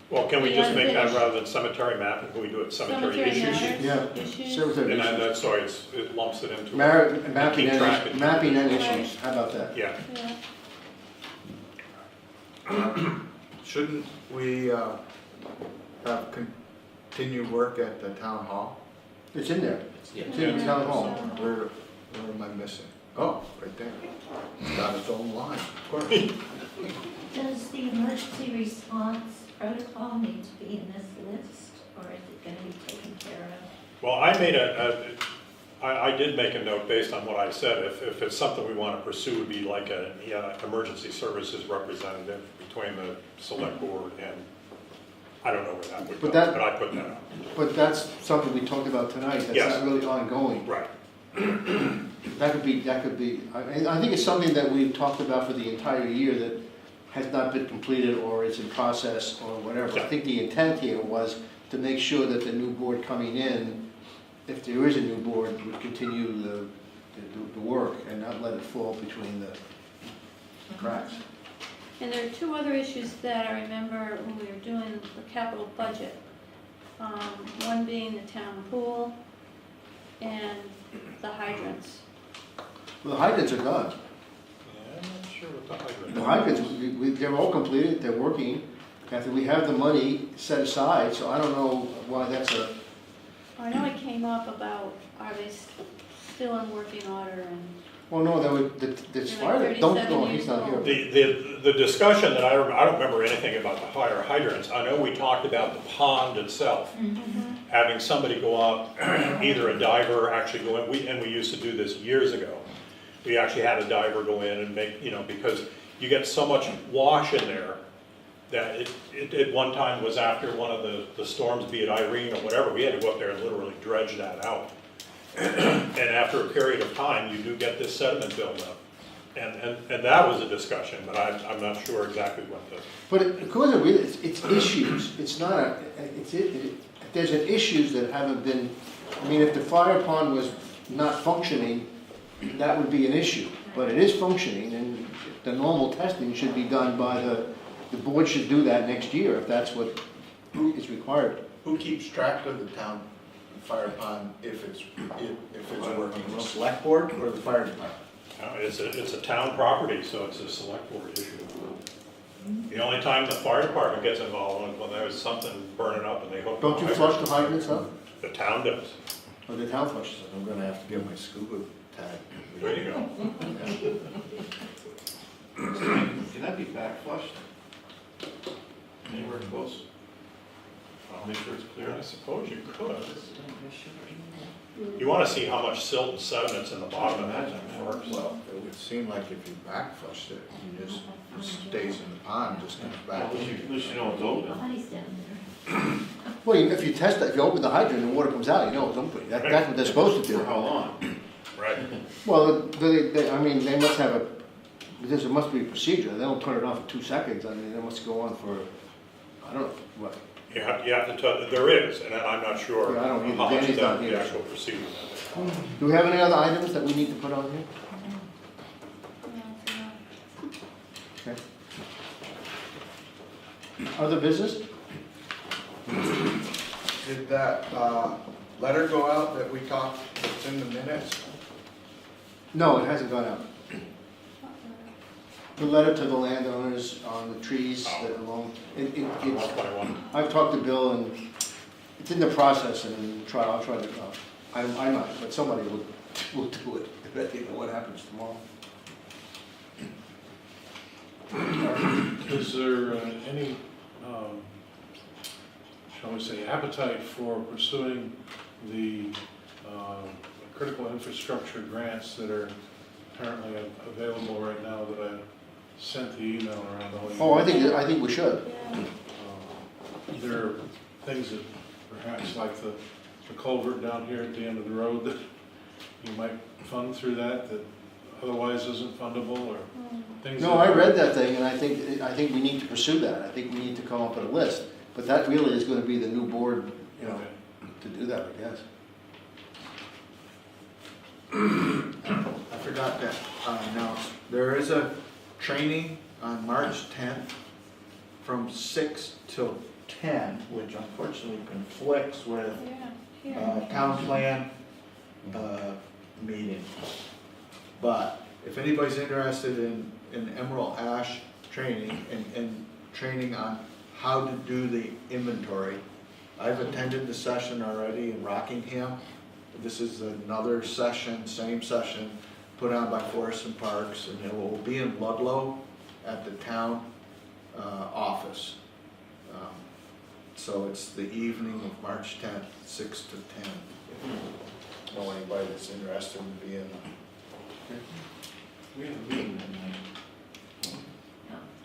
Well, can we The just make that unfinished- rather than cemetery map, can we do it cemetery issues? matters, Yeah. issues. Cemetery And then, issues. that's, sorry, it lumps it into. Mapping keep track and, of- mapping and issues, how about that? Yeah, Yeah. Shouldn't we have continued work at the town hall? It's in there, Yeah. it's in the town hall. Where am I missing? Oh, right there. It's got its own line, of course. Does the emergency response protocol need to be in this list, or is it gonna be taken care of? well, I did make a note based on what I said, if it's something we want to pursue, would be like an emergency services representative between the select board and, I don't know where that would go, But that- but I put that up. But that's something we talked about tonight, that's Yes. not really ongoing. Right, That could be, I think it's something that we've talked about for the entire year that has not been completed or is in process or whatever. I Yeah. think the intent here was to make sure that the new board coming in, if there is a new board, would continue the work and not let it fall between the cracks. And there are two other issues that I remember when we were doing the capital budget. One being the town pool and the hydrants. Well, the hydrants are done. yeah, I'm not sure what the hydrant. The hydrants, they're all completed, they're working. Kathy, we have the money set aside, so I don't know why that's a, I know it came up about, are they still in working order and, well, no, there was, this They're fire, like don't, 37 no, he's years not old. here. The discussion that I don't remember anything about the fire hydrants. I know we talked about the pond itself, having somebody go out, either a diver actually go in, and we used to do this years ago. We actually had a diver go in and make, because you get so much wash in there that it at one time was after one of the storms, be it Irene or whatever, we had to go up there and literally dredge that out. And after a period of time, you do get this sediment buildup. And that was a discussion, but I'm not sure exactly what the, But of course, it's issues, it's not a, there's an issues that haven't been, I mean, if the fire pond was not functioning, that would be an issue. But it is functioning, and the normal testing should be done by the board should do that next year, if that's what is required. Who keeps track of the town fire pond if it's working? The select board or the fire department? it's a town property, so it's a select board issue. The only time the fire department gets involved is when there's something burning up and they hook. Don't you flush the hydrants up? The town does. Or the town flushes I'm gonna have to get my scuba tag. There you go. Can that be back flushed? Anywhere close? I'll make sure it's clear. I suppose you could. You want to see how much silt and sediment's in the bottom of that first. Well, it would seem like if you back flushed it, it stays in the pond, just comes back. At least you know it's open. Body's down there. Well, if you test that, if you open the hydrant and water comes out, you know it's open. That's what they're supposed to For do. how long? Right. Well, I mean, they must have there must be a procedure. They don't turn it on for 2 seconds. I mean, it must go on for, I don't know, what? You have to tell, there is, and I'm not sure Yeah, I don't how either. much Danny's of not that here. the actual procedure is. Do we have any other items that we need to put on here? Okay. Other business? Did that letter go out that we talked, that's in the minutes? No, it hasn't gone out. The letter to the landowners on the trees that along, it's, 121. I've talked to Bill and it's in the process and I'll try to, I'm not, but somebody will do it. I think what happens tomorrow. Is there any, shall we say, appetite for pursuing the critical infrastructure grants that are apparently available right now that I sent the email around the whole? Oh, I think we should. yeah. There are things that perhaps like the culvert down here at the end of the road that you might fund through that otherwise isn't fundable, or things? No, I read that thing and I think we need to pursue that. I think we need to come up with a list. But that really is gonna be the new board, to do that, I guess. I forgot to announce, there is a training on March 10th from 6 till 10, which unfortunately conflicts with Yeah, here. town plan meeting. But if anybody's interested in Emerald Ash training and training on how to do the inventory, I've attended the session already in Rockingham. This is another session, same session, put on by Forest and Parks, and it will be in Ludlow at the town office. So it's the evening of March 10th, 6 to 10. If you know anybody that's interested in being. We have a meeting that night.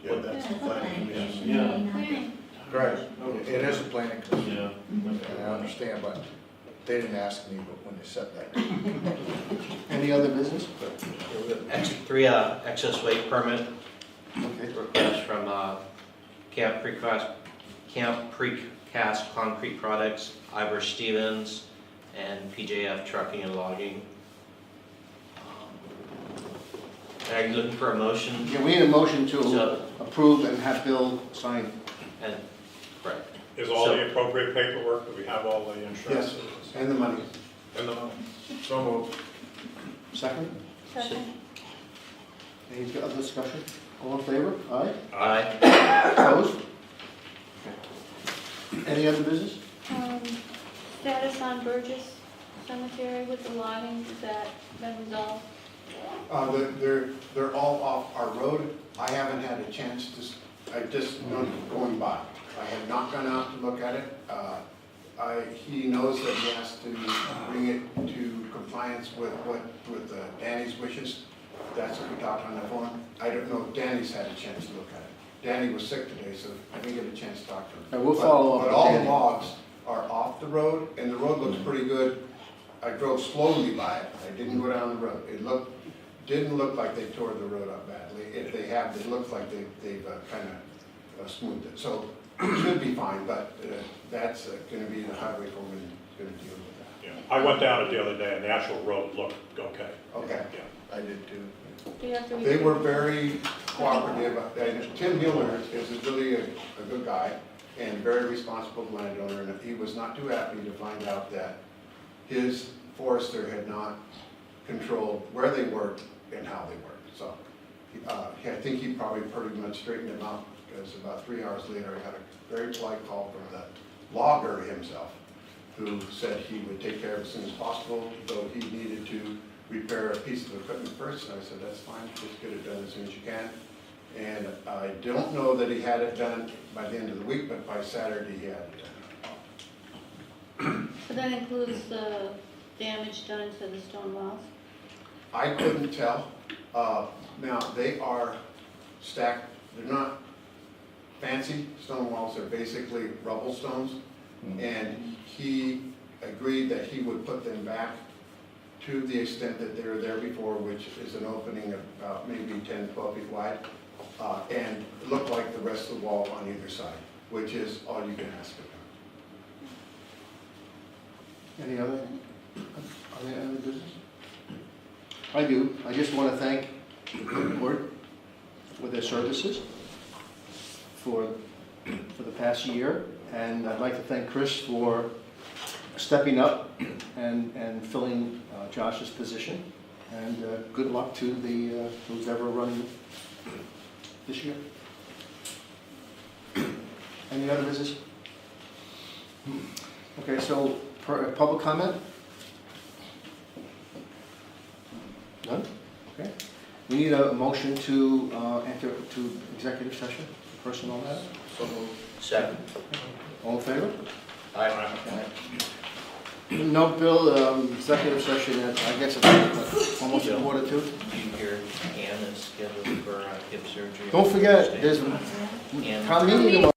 Yeah, that's the planning commission. Yeah. Planning. Right, it is a planning commission, Yeah. and I understand, but they didn't ask me, but when they said that. Any other business? Three excess weight permit Okay. request from Camp Precast Concrete Products, Ivor Stevens, and PJF Trucking and Logging. Are you looking for a motion? Yeah, we need a motion to So- approve and have Bill sign. And, correct. Is all So- the appropriate paperwork, do we have all the insurances? And the money. And the money? So moved. Second? Second. Any other discussion? All in favor? Aye. Aye. Opposed? Any other business? Status on Burgess Cemetery with the logging, is that been resolved? They're all off our road. I haven't had a chance to, I just know going by. I have not gone out to look at it. He knows that he has to bring it to compliance with Danny's wishes. That's what we talked on the phone. I don't know if Danny's had a chance to look at it. Danny was sick today, so I didn't get a chance to talk to him. And we'll follow up But with all the Danny. logs are off the road, and the road looks pretty good. I drove slowly by it. I didn't go down the road. Didn't look like they tore the road up badly. If they have, it looks like they've kind of smoothed it. So it should be fine, but that's going to be the highway foreman going to deal with that. Yeah, I went down it the other day and the actual road looked okay. Okay, Yeah. I did too. Do you have to? They were very cooperative. Tim Mueller is really a good guy and very responsible landowner, and he was not too happy to find out that his forester had not controlled where they worked and how they worked. So I think he probably pretty much straightened him out, because about 3 hours later, I got a very polite call from the logger himself, who said he would take care of it as soon as possible, though he needed to repair a piece of equipment first. And I said, that's fine, just get it done as soon as you can. And I don't know that he had it done by the end of the week, but by Saturday he had it done. So that includes the damage done to the stone walls? I couldn't tell. Now, they are stacked, they're not fancy stone walls, they're basically rubble stones. And he agreed that he would put them back to the extent that they were there before, which is an opening of about maybe 10, 12 feet wide, and look like the rest of the wall on either side, which is all you can ask of them. Any other business? I do. I just want to thank the board for their services for the past year. And I'd like to thank Chris for stepping up and filling Josh's position. And good luck to the who's ever running this year. Any other business? Okay, so public comment? None? Okay. We need a motion to enter to executive session, personnel matter. So moved. Second. All in favor? Aye. No, Bill, executive session at, I guess it's almost Bill. 1:45. You hear Ann is scheduled for hip surgery. Don't forget, there's And town meeting tomorrow.